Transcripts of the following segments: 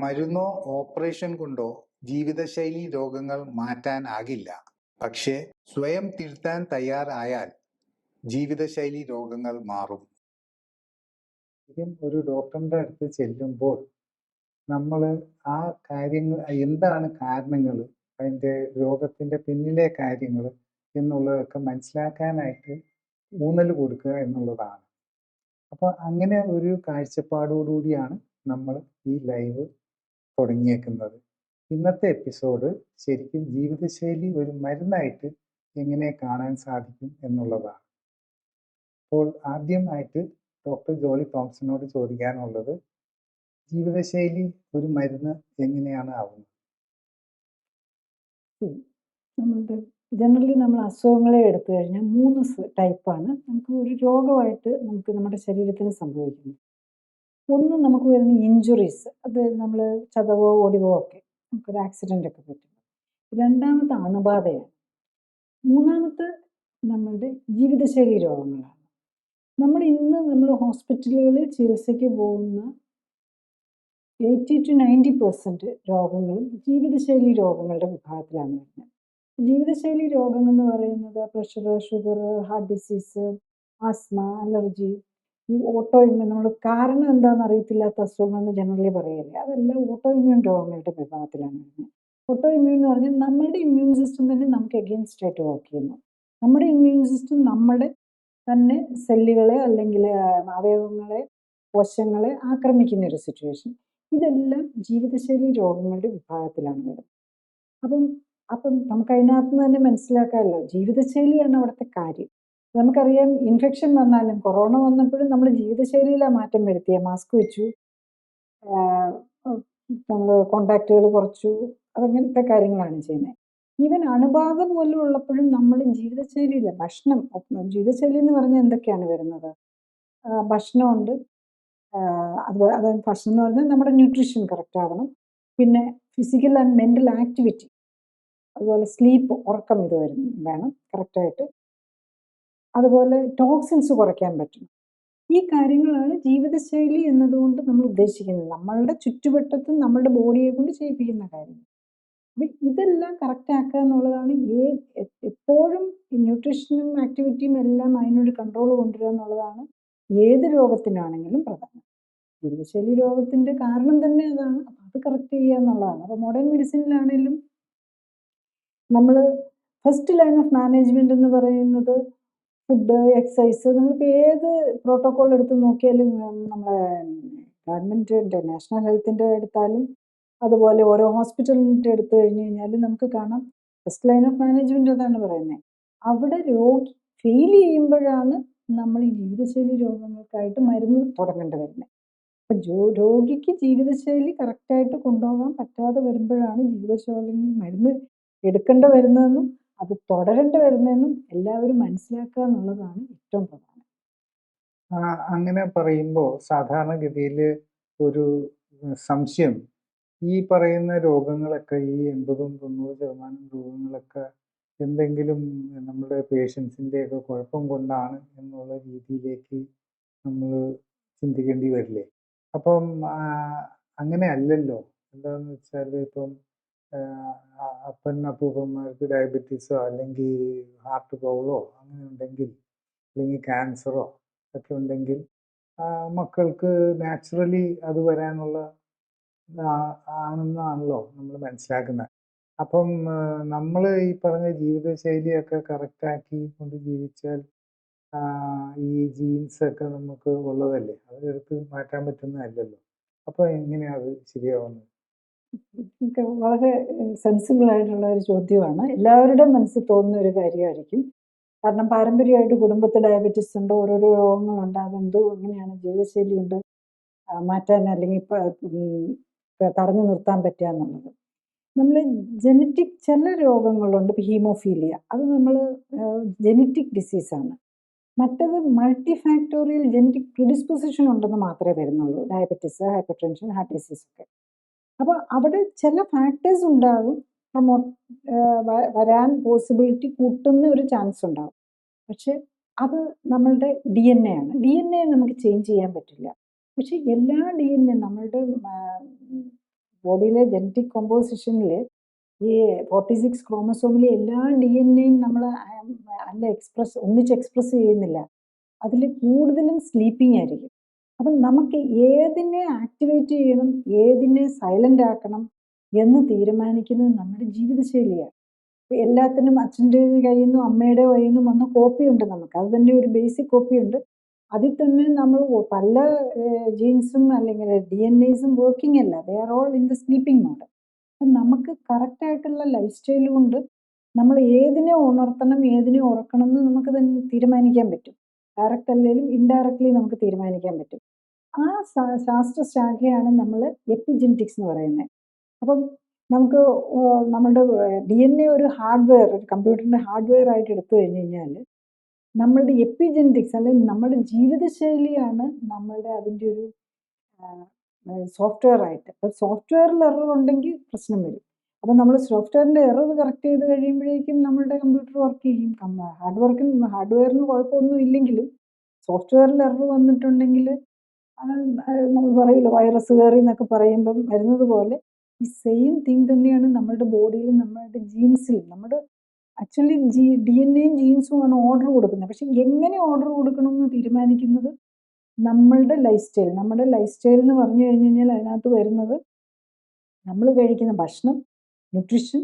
മരുന്നോ operation കൊണ്ടോ ജീവിതശൈലി രോഗങ്ങൾ മാറ്റാനാകില്ല. പക്ഷേ സ്വയം തിരുത്താൻ തയ്യാറായാൽ ജീവിതശൈലി രോഗങ്ങൾ മാറും. ഒരു ഡോക്ടറിന്റെ അടുത്ത് ചെല്ലുമ്പോൾ നമ്മൾ ആ കാര്യങ്ങൾ എന്താണ് കാരണങ്ങൾ, അതിൻ്റെ രോഗത്തിൻ്റെ പിന്നിലെ കാര്യങ്ങൾ എന്നുള്ളതൊക്കെ മനസ്സിലാക്കാനായിട്ട് ഊന്നൽ കൊടുക്കുക എന്നുള്ളതാണ്. അപ്പോൾ അങ്ങനെ ഒരു കാഴ്ചപ്പാടോടുകൂടിയാണ് നമ്മൾ ഈ ലൈവ് തുടങ്ങിയേക്കുന്നത്. ഇന്നത്തെ എപ്പിസോഡ് ശരിക്കും ജീവിതശൈലി ഒരു മരുന്നായിട്ട് എങ്ങനെ കാണാൻ സാധിക്കും എന്നുള്ളതാണ്. അപ്പോൾ ആദ്യമായിട്ട് ഡോക്ടർ ജോളി തോംസനോട് ചോദിക്കാനുള്ളത്, ജീവിതശൈലി ഒരു മരുന്ന് എങ്ങനെയാണ് ആവുന്നത്? നമ്മളുടെ ജനറലി നമ്മൾ അസുഖങ്ങളെ എടുത്തു കഴിഞ്ഞാൽ 3 ടൈപ്പാണ് നമുക്ക് ഒരു രോഗമായിട്ട് നമ്മുടെ ശരീരത്തിന് സംഭവിക്കുന്നത്. ഒന്ന് നമുക്ക് വരുന്ന ഇഞ്ചുറീസ്, അത് നമ്മൾ ചതവോ ഒടിവോ ഒക്കെ നമുക്കൊരു ആക്സിഡൻ്റ് ഒക്കെ പറ്റും. രണ്ടാമത്തെ അണുബാധയാണ്. മൂന്നാമത്തെ നമ്മളുടെ ജീവിതശൈലി രോഗങ്ങളാണ്. നമ്മൾ ഹോസ്പിറ്റലുകളിൽ ചികിത്സയ്ക്ക് പോകുന്ന 80 to 90% രോഗങ്ങളും ജീവിതശൈലി രോഗങ്ങളുടെ വിഭാഗത്തിലാണ് വരുന്നത്. ജീവിതശൈലി രോഗങ്ങൾ എന്ന് പറയുന്നത് pressure, sugar, heart disease, asthma, allergy, ഈ ഓട്ടോ ഇമ്മ്യൂൺ, നമ്മൾ കാരണം എന്താണെന്ന് അറിയത്തില്ലാത്ത അസുഖങ്ങളെന്ന് ജനറലി പറയില്ലേ, അതെല്ലാം ഓട്ടോ ഇമ്മ്യൂൺ രോഗങ്ങളുടെ വിഭാഗത്തിലാണ് വരുന്നത്. ഓട്ടോ ഇമ്മ്യൂൺ എന്ന് പറഞ്ഞാൽ നമ്മുടെ ഇമ്മ്യൂൺ സിസ്റ്റം തന്നെ നമുക്ക് എഗെയിൻസ്റ്റ് ആയിട്ട് വർക്ക് ചെയ്യുന്നു. നമ്മുടെ ഇമ്മ്യൂൺ സിസ്റ്റം നമ്മുടെ തന്നെ സെല്ലുകളെ അല്ലെങ്കിൽ അവയവങ്ങളെ, കോശങ്ങളെ ആക്രമിക്കുന്ന ഒരു സിറ്റുവേഷൻ. ഇതെല്ലാം ജീവിതശൈലി രോഗങ്ങളുടെ വിഭാഗത്തിലാണ് വരുന്നത്. അപ്പം നമുക്ക് അതിനകത്ത് നിന്ന് തന്നെ മനസ്സിലാക്കാമല്ലോ, ജീവിതശൈലിയാണ് അവിടുത്തെ കാര്യം. നമുക്കറിയാം, ഇൻഫെക്ഷൻ വന്നാലും കൊറോണ വന്നപ്പോഴും നമ്മൾ ജീവിതശൈലിയിലാണ് മാറ്റം വരുത്തിയ, മാസ്ക് വെച്ചു, നമ്മൾ കോണ്ടാക്റ്റുകൾ കുറച്ചു, അതങ്ങനത്തെ കാര്യങ്ങളാണ് ചെയ്യുന്നത്. ഈവൻ അണുബാധ പോലും ഉള്ളപ്പോഴും നമ്മൾ ജീവിതശൈലിയില്ല, ഭക്ഷണം, ജീവിതശൈലി എന്ന് പറഞ്ഞാൽ എന്തൊക്കെയാണ് വരുന്നത്? ഭക്ഷണമുണ്ട്, അത് ഭക്ഷണം എന്ന് പറഞ്ഞാൽ നമ്മുടെ ന്യൂട്രീഷൻ കറക്റ്റ് ആവണം, പിന്നെ ഫിസിക്കൽ ആൻഡ് മെൻ്റൽ ആക്ടിവിറ്റി, അതുപോലെ സ്ലീപ്പ്, ഉറക്കം ഇത് വേണം കറക്റ്റായിട്ട്, അതുപോലെ ടോക്സിൻസ് കുറയ്ക്കാൻ പറ്റും. ഈ കാര്യങ്ങളാണ് ജീവിതശൈലി എന്നതുകൊണ്ട് നമ്മൾ ഉദ്ദേശിക്കുന്നത്, നമ്മളുടെ ചുറ്റുവട്ടത്തും നമ്മളുടെ ബോഡിയെ കൊണ്ട് ചെയ്യിപ്പിക്കുന്ന കാര്യങ്ങൾ. അപ്പം ഇതെല്ലാം കറക്റ്റ് ആക്കുക എന്നുള്ളതാണ് എപ്പോഴും ന്യൂട്രീഷനും ആക്ടിവിറ്റിയും എല്ലാം അതിനൊരു കൺട്രോൾ കൊണ്ടുവരിക എന്നുള്ളതാണ് ഏത് രോഗത്തിനാണെങ്കിലും പ്രധാനം. ജീവിതശൈലി രോഗത്തിൻ്റെ കാരണം തന്നെ അതാണ്. അപ്പം അത് കറക്റ്റ് ചെയ്യുക എന്നുള്ളതാണ്. അപ്പോൾ മോഡേൺ മെഡിസിനിലാണെങ്കിലും നമ്മൾ ഫസ്റ്റ് ലൈൻ ഓഫ് മാനേജ്മെൻറ്റ് എന്ന് പറയുന്നത് ഫുഡ്, എക്സസൈസ്. നമ്മളിപ്പോൾ ഏത് പ്രോട്ടോക്കോൾ എടുത്ത് നോക്കിയാലും, നമ്മളെ ഗവൺമെൻറ്റിൻ്റെ നാഷണൽ ഹെൽത്തിൻ്റെ എടുത്താലും അതുപോലെ ഓരോ ഹോസ്പിറ്റലിൻ്റെ എടുത്തു കഴിഞ്ഞ് കഴിഞ്ഞാലും നമുക്ക് കാണാം ഫസ്റ്റ് ലൈൻ ഓഫ് മാനേജ്മെൻറ്റ് അതാണ് പറയുന്നത്. അവിടെ രോഗി ഫെയിൽ ചെയ്യുമ്പോഴാണ് നമ്മൾ ഈ ജീവിതശൈലി രോഗങ്ങൾക്കായിട്ട് മരുന്ന് തുടങ്ങേണ്ടി വരുന്നത്. അപ്പം രോഗിക്ക് ജീവിതശൈലി കറക്റ്റായിട്ട് കൊണ്ടുപോകാൻ പറ്റാതെ വരുമ്പോഴാണ് ജീവിതശൈലി മരുന്ന് എടുക്കേണ്ടി വരുന്നതെന്നും അത് തുടരേണ്ടി വരുന്നതെന്നും എല്ലാവരും മനസ്സിലാക്കുക എന്നുള്ളതാണ് ഏറ്റവും പ്രധാനം. അങ്ങനെ പറയുമ്പോൾ സാധാരണഗതിയിൽ ഒരു സംശയം, ഈ പറയുന്ന രോഗങ്ങളൊക്കെ, ഈ 80-90% രോഗങ്ങളൊക്കെ എന്തെങ്കിലും നമ്മുടെ പേഷ്യൻസിൻ്റെയൊക്കെ കുഴപ്പം കൊണ്ടാണ് എന്നുള്ള രീതിയിലേക്ക് നമ്മൾ ചിന്തിക്കേണ്ടി വരില്ലേ? അപ്പം അങ്ങനെ അല്ലല്ലോ. എന്താണെന്ന് വെച്ചാൽ, ഇപ്പം അപ്പൂപ്പന്മാർക്ക് ഡയബറ്റീസോ അല്ലെങ്കിൽ ഹാർട്ട് പ്രോബ്ലമോ അങ്ങനെ ഉണ്ടെങ്കിൽ, അല്ലെങ്കിൽ ക്യാൻസറോ ഒക്കെ ഉണ്ടെങ്കിൽ മക്കൾക്ക് നാച്ചുറലി അത് വരാനുള്ള ആണെന്നാണല്ലോ നമ്മൾ മനസ്സിലാക്കുന്നത്. അപ്പം നമ്മൾ ഈ പറഞ്ഞ ജീവിതശൈലിയൊക്കെ കറക്റ്റാക്കി കൊണ്ട് ജീവിച്ചാൽ ഈ ജീൻസൊക്കെ നമുക്ക് ഉള്ളതല്ലേ, അതെടുത്ത് മാറ്റാൻ പറ്റുന്നതല്ലല്ലോ. അപ്പോൾ എങ്ങനെയാണ് അത് ശരിയാവുന്നത്? വളരെ സെൻസിബിൾ ആയിട്ടുള്ള ഒരു ചോദ്യമാണ്. എല്ലാവരുടെയും മനസ്സിൽ തോന്നുന്ന ഒരു കാര്യമായിരിക്കും. കാരണം പാരമ്പര്യമായിട്ട് കുടുംബത്തിൽ ഡയബറ്റീസ് ഉണ്ട്, ഓരോരോ രോഗങ്ങളുണ്ട്, അതെന്തോ എങ്ങനെയാണ് ജീവിതശൈലി കൊണ്ട് മാറ്റാൻ അല്ലെങ്കിൽ തടഞ്ഞു നിർത്താൻ പറ്റുക എന്നുള്ളത്. നമ്മൾ ജനറ്റിക് ചില രോഗങ്ങളുണ്ട്, ഇപ്പോൾ ഹീമോഫീലിയ, അത് നമ്മൾ ജനറ്റിക് ഡിസീസാണ്. മറ്റത് മൾട്ടി ഫാക്ടോറിയൽ ജനറ്റിക് പ്രിഡിസ്പൊസിഷൻ ഉണ്ടെന്ന് മാത്രമേ വരുന്നുള്ളൂ, diabetes, hyper tension, heart disease ഒക്കെ. അപ്പോൾ അവിടെ ചില ഫാക്ടേഴ്സ് ഉണ്ടാകും, വരാൻ പോസിബിലിറ്റി കൂട്ടുന്ന ഒരു ചാൻസ് ഉണ്ടാകും. പക്ഷെ അത് നമ്മളുടെ DNA ആണ്. DNA നമുക്ക് ചേഞ്ച് ചെയ്യാൻ പറ്റില്ല. പക്ഷെ എല്ലാ DNA, നമ്മളുടെ ബോഡിയിലെ ജനറ്റിക് കോമ്പോസിഷനിൽ ഈ 46 ക്രോമസോമിലെ എല്ലാ DNA-യും നമ്മൾ ഒന്നിച്ച് എക്സ്പ്രസ് ചെയ്യുന്നില്ല. അതിൽ കൂടുതലും സ്ലീപ്പിംഗ് ആയിരിക്കും. അപ്പം നമുക്ക് ഏതിനെ ആക്ടിവേറ്റ് ചെയ്യണം, ഏതിനെ സൈലന്റ് ആക്കണം എന്ന് തീരുമാനിക്കുന്നത് നമ്മുടെ ജീവിതശൈലിയാണ്. എല്ലാത്തിനും അച്ഛൻ്റെ കയ്യിൽ നിന്നും അമ്മയുടെ കയ്യിൽ നിന്നും വന്ന കോപ്പിയുണ്ട് നമുക്ക്. അത് തന്നെ ഒരു ബേസിക് കോപ്പിയുണ്ട്. അതിൽ തന്നെ നമ്മൾ പല ജീൻസും അല്ലെങ്കിൽ DNA-സും വർക്കിംഗ് അല്ല. They are all in the sleeping mode. അപ്പം നമുക്ക് കറക്റ്റായിട്ടുള്ള ലൈഫ് സ്റ്റൈൽ കൊണ്ട് നമ്മൾ ഏതിനെ ഉണർത്തണം, ഏതിനെ ഉറക്കണം എന്ന് നമുക്ക് തന്നെ തീരുമാനിക്കാൻ പറ്റും. ഡയറക്റ്റ് അല്ലെങ്കിലും ഇൻഡയറക്റ്റ്ലി നമുക്ക് തീരുമാനിക്കാൻ പറ്റും. ആ ശാസ്ത്രശാഖയാണ് നമ്മൾ എപ്പിജെനറ്റിക്സ് എന്ന് പറയുന്നത്. അപ്പം നമുക്ക് നമ്മുടെ DNA ഒരു ഹാർഡ്വെയർ, ഒരു കമ്പ്യൂട്ടറിൻ്റെ ഹാർഡ്വെയർ ആയിട്ട് എടുത്തു കഴിഞ്ഞ് കഴിഞ്ഞാൽ നമ്മളുടെ എപ്പിജെനറ്റിക്സ് അല്ലെങ്കിൽ നമ്മുടെ ജീവിതശൈലിയാണ് നമ്മളുടെ അതിൻ്റെ ഒരു സോഫ്റ്റ്വെയർ ആയിട്ട്. അപ്പം സോഫ്റ്റ്വെയറിൽ എറർ ഉണ്ടെങ്കിൽ പ്രശ്നം വരും. അപ്പം നമ്മൾ സോഫ്റ്റ്വെയറിൻ്റെ എറർ കറക്റ്റ് ചെയ്ത് കഴിയുമ്പോഴേക്കും നമ്മളുടെ കമ്പ്യൂട്ടർ വർക്ക് ചെയ്യും. ഹാർഡ്വെയറിന് കുഴപ്പമൊന്നും ഇല്ലെങ്കിലും സോഫ്റ്റ്വെയറിൽ എറർ വന്നിട്ടുണ്ടെങ്കിൽ നമ്മൾ പറയില്ല വൈറസ് കയറി എന്നൊക്കെ പറയുമ്പം വരുന്നത് പോലെ ഈ സെയിം തിങ് തന്നെയാണ് നമ്മളുടെ ബോഡിയിലും നമ്മളുടെ ജീൻസിലും. നമ്മുടെ ആക്ച്വലി DNA-യും ജീൻസുമാണ് ഓർഡർ കൊടുക്കുന്നത്. പക്ഷെ എങ്ങനെ ഓർഡർ കൊടുക്കണമെന്ന് തീരുമാനിക്കുന്നത് നമ്മളുടെ ലൈഫ് സ്റ്റൈൽ. നമ്മുടെ ലൈഫ് സ്റ്റൈൽ എന്ന് പറഞ്ഞു കഴിഞ്ഞ് കഴിഞ്ഞാൽ അതിനകത്ത് വരുന്നത് നമ്മൾ കഴിക്കുന്ന ഭക്ഷണം, ന്യൂട്രീഷൻ,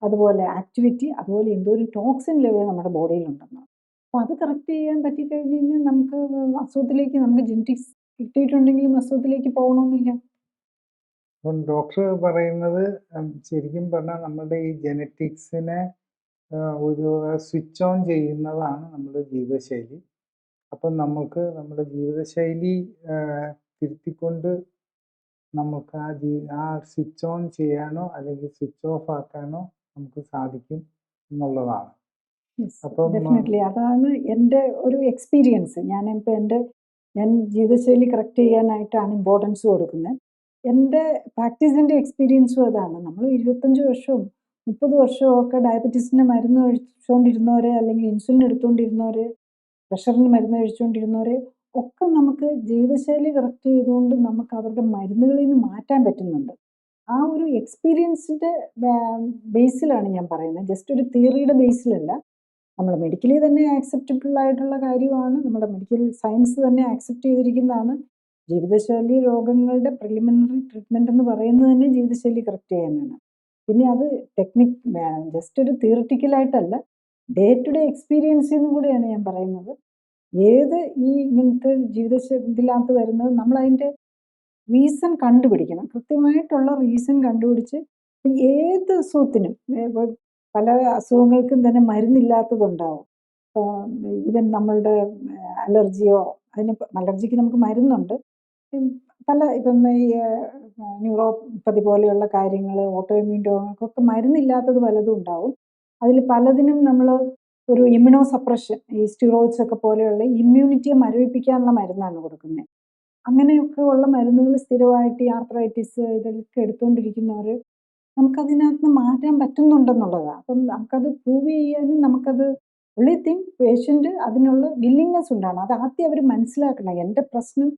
അതുപോലെ ആക്ടിവിറ്റി, അതുപോലെ എന്തോ ഒരു ടോക്സിൻ ലെവൽ നമ്മുടെ ബോഡിയിലുണ്ടെന്നാണ്. അപ്പോൾ അത് കറക്റ്റ് ചെയ്യാൻ പറ്റിക്കഴിഞ്ഞ് കഴിഞ്ഞാൽ നമുക്ക് അസുഖത്തിലേക്ക്, നമുക്ക് ജെനറ്റിക്സ് കിട്ടിയിട്ടുണ്ടെങ്കിലും അസുഖത്തിലേക്ക് പോകണമെന്നില്ല. അപ്പം ഡോക്ടർ പറയുന്നത് ശരിക്കും പറഞ്ഞാൽ നമ്മുടെ ഈ ജെനറ്റിക്സിനെ ഒരു സ്വിച്ച് ഓൺ ചെയ്യുന്നതാണ് നമ്മുടെ ജീവിതശൈലി. അപ്പം നമുക്ക് നമ്മുടെ ജീവിതശൈലി തിരുത്തിക്കൊണ്ട് നമുക്ക് ആ സ്വിച്ച് ഓൺ ചെയ്യാനോ അല്ലെങ്കിൽ സ്വിച്ച് ഓഫ് ആക്കാനോ നമുക്ക് സാധിക്കും എന്നുള്ളതാണ്. അപ്പം ഡെഫിനറ്റ്ലി അതാണ് എൻ്റെ ഒരു എക്സ്പീരിയൻസ്. ഞാൻ ജീവിതശൈലി കറക്റ്റ് ചെയ്യാനായിട്ടാണ് ഇമ്പോർട്ടൻസ് കൊടുക്കുന്നത്. എൻ്റെ പ്രാക്ടീസിൻ്റെ എക്സ്പീരിയൻസും അതാണ്. നമ്മൾ 25 വർഷവും 30 വർഷവും ഒക്കെ ഡയബറ്റീസിൻ്റെ മരുന്ന് കഴിച്ചുകൊണ്ടിരുന്നവരെ, അല്ലെങ്കിൽ ഇൻസുലിൻ എടുത്തുകൊണ്ടിരുന്നവരെ, പ്രഷറിന് മരുന്ന് കഴിച്ചുകൊണ്ടിരുന്നവരെ ഒക്കെ നമുക്ക് ജീവിതശൈലി കറക്റ്റ് ചെയ്തുകൊണ്ട് നമുക്ക് അവരുടെ മരുന്നുകളിൽ നിന്ന് മാറ്റാൻ പറ്റുന്നുണ്ട്. ആ ഒരു എക്സ്പീരിയൻസിൻ്റെ ബേസിലാണ് ഞാൻ പറയുന്നത്. ജസ്റ്റ് ഒരു തിയറിയുടെ ബേസിലല്ല. നമ്മൾ മെഡിക്കലി തന്നെ ആക്സെപ്റ്റബിൾ ആയിട്ടുള്ള കാര്യമാണ്. നമ്മുടെ മെഡിക്കൽ സയൻസ് തന്നെ ആക്സെപ്റ്റ് ചെയ്തിരിക്കുന്നതാണ്. ജീവിതശൈലി രോഗങ്ങളുടെ പ്രിലിമിനറി ട്രീറ്റ്മെൻറ്റ് എന്ന് പറയുന്നത് തന്നെ ജീവിതശൈലി കറക്റ്റ് ചെയ്യാനാണ്. പിന്നെ അത് ജസ്റ്റ് ഒരു തിയറിറ്റിക്കലായിട്ടല്ല, ഡേ ടു ഡേ എക്സ്പീരിയൻസിൽ നിന്നും കൂടെയാണ് ഞാൻ പറയുന്നത്. ഏത് ഈ ഇങ്ങനത്തെ ഇതിനകത്ത് വരുന്നത് നമ്മളതിൻ്റെ റീസൺ കണ്ടുപിടിക്കണം. കൃത്യമായിട്ടുള്ള റീസൺ കണ്ടുപിടിച്ച് ഏത് അസുഖത്തിനും, പല അസുഖങ്ങൾക്കും തന്നെ മരുന്നില്ലാത്തതുണ്ടാവും. ഈവൻ നമ്മളുടെ അലർജിയോ, അലർജിക്ക് നമുക്ക് മരുന്നുണ്ട്. ഇപ്പം ഈ ന്യൂറോപ്പതി പോലെയുള്ള കാര്യങ്ങൾ, ഓട്ടോ ഇമ്മ്യൂൺ രോഗങ്ങൾക്കൊക്കെ മരുന്നില്ലാത്തത് പലതും ഉണ്ടാവും. അതിൽ പലതിനും നമ്മൾ ഒരു ഇമ്മ്യൂണോ സപ്രഷൻ, ഈ സ്റ്റിറോയിഡ്സ് ഒക്കെ പോലെയുള്ള ഇമ്മ്യൂണിറ്റിയെ മരവിപ്പിക്കാനുള്ള മരുന്നാണ് കൊടുക്കുന്നത്. അങ്ങനെയൊക്കെ ഉള്ള മരുന്നുകൾ സ്ഥിരമായിട്ട് ഈ ആർത്രൈറ്റിസ് ഇതൊക്കെ എടുത്തുകൊണ്ടിരിക്കുന്നവർ നമുക്കതിനകത്ത് മാറ്റാൻ പറ്റുന്നുണ്ടെന്നുള്ളതാണ്. അപ്പം നമുക്കത് പ്രൂവ് ചെയ്യാനും നമുക്കത് ഉള്ളി തിങ് പേഷ്യൻ്റ് അതിനുള്ള വില്ലിങ്നെസ് ഉണ്ടാണ്. അത് ആദ്യം അവർ മനസ്സിലാക്കണം. എൻ്റെ പ്രശ്നം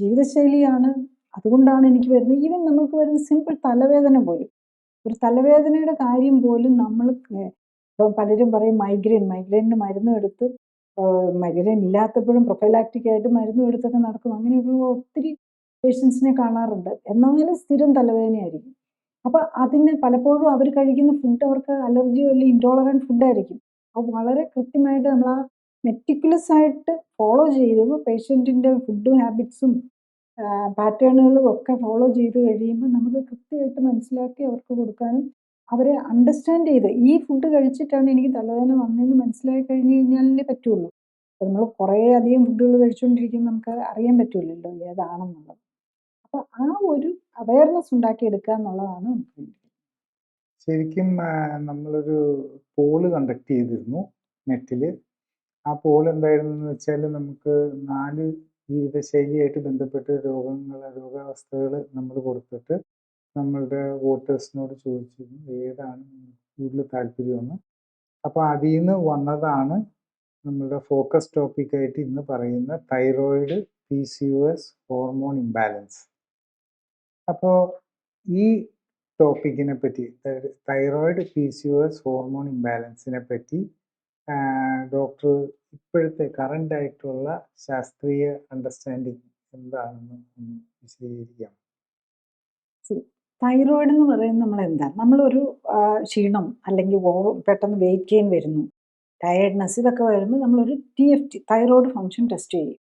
ജീവിതശൈലിയാണ്, അതുകൊണ്ടാണ് എനിക്ക് വരുന്നത്. ഈവൻ നമുക്ക് വരുന്ന സിമ്പിൾ തലവേദന പോലും, ഒരു തലവേദനയുടെ കാര്യം പോലും നമ്മൾ ഇപ്പം പലരും പറയും മൈഗ്രെയിനിന് മരുന്നും എടുത്ത്, മൈഗ്രെയിൻ ഇല്ലാത്തപ്പോഴും പ്രൊഫൈലാക്റ്റിക് ആയിട്ട് മരുന്നും എടുത്തൊക്കെ നടക്കും. അങ്ങനെയൊക്കെ ഒത്തിരി പേഷ്യൻസിനെ കാണാറുണ്ട്. എന്നാലും സ്ഥിരം തലവേദനയായിരിക്കും. അപ്പോൾ അതിന് പലപ്പോഴും അവർ കഴിക്കുന്ന ഫുഡ് അവർക്ക് അലർജിയോ അല്ലെങ്കിൽ ഇൻടോളറൻറ്റ് ഫുഡായിരിക്കും. അപ്പോൾ വളരെ കൃത്യമായിട്ട് നമ്മൾ ആ മെറ്റിക്കുലസ് ആയിട്ട് ഫോളോ ചെയ്ത് പേഷ്യൻറ്റിൻ്റെ ഫുഡും ഹാബിറ്റ്സും പാറ്റേണുകളും ഒക്കെ ഫോളോ ചെയ്ത് കഴിയുമ്പോൾ നമുക്ക് കൃത്യമായിട്ട് മനസ്സിലാക്കി അവർക്ക് കൊടുക്കാനും അവരെ അണ്ടർസ്റ്റാൻഡ് ചെയ്ത് ഈ ഫുഡ് കഴിച്ചിട്ടാണ് എനിക്ക് തലവേദന വന്നതെന്ന് മനസ്സിലാക്കി കഴിഞ്ഞ് കഴിഞ്ഞാലേ പറ്റുള്ളൂ. നമ്മൾ കുറേ അധികം ഫുഡുകൾ കഴിച്ചുകൊണ്ടിരിക്കുമ്പോൾ നമുക്ക് അറിയാൻ പറ്റില്ലല്ലോ ഏതാണെന്നുള്ളത്. അപ്പോൾ ആ ഒരു അവയർനെസ് ഉണ്ടാക്കിയെടുക്കുക എന്നുള്ളതാണ് നമുക്ക് വേണ്ടത്. ശരിക്കും നമ്മളൊരു പോള് കണ്ടക്ട് ചെയ്തിരുന്നു നെറ്റിൽ. ആ പോൾ എന്തായിരുന്നു എന്ന് വെച്ചാൽ, നമുക്ക് 4 ജീവിതശൈലിയായിട്ട് ബന്ധപ്പെട്ട് രോഗാവസ്ഥകൾ നമ്മൾ കൊടുത്തിട്ട് നമ്മളുടെ വോട്ടേഴ്സിനോട് ചോദിച്ചിരുന്നു ഏതാണ് കൂടുതൽ താല്പര്യമെന്ന്. അപ്പോൾ അതിൽ നിന്ന് വന്നതാണ് നമ്മളുടെ ഫോക്കസ് ടോപ്പിക്കായിട്ട് ഇന്ന് പറയുന്ന തൈറോയിഡ് PCOS ഹോർമോൺ ഇംബാലൻസ്. അപ്പോൾ ഈ ടോപ്പിക്കിനെ പറ്റി, തൈറോയിഡ് PCOS ഹോർമോൺ ഇംബാലൻസിനെ പറ്റി ഡോക്ടർ ഇപ്പോഴത്തെ കറന്റ് ആയിട്ടുള്ള ശാസ്ത്രീയ അണ്ടർസ്റ്റാൻഡിങ് എന്താണെന്ന് ഒന്ന് വിശദീകരിക്കാം. തൈറോയിഡ് എന്ന് പറയുന്നത് നമ്മൾ എന്താ, നമ്മളൊരു ക്ഷീണം അല്ലെങ്കിൽ പെട്ടെന്ന് വെയിറ്റ് ഗെയിൻ വരുന്നു, ടയർഡ്നെസ്, ഇതൊക്കെ വരുമ്പോൾ നമ്മളൊരു TFT തൈറോയിഡ് ഫങ്ഷൻ ടെസ്റ്റ് ചെയ്യും.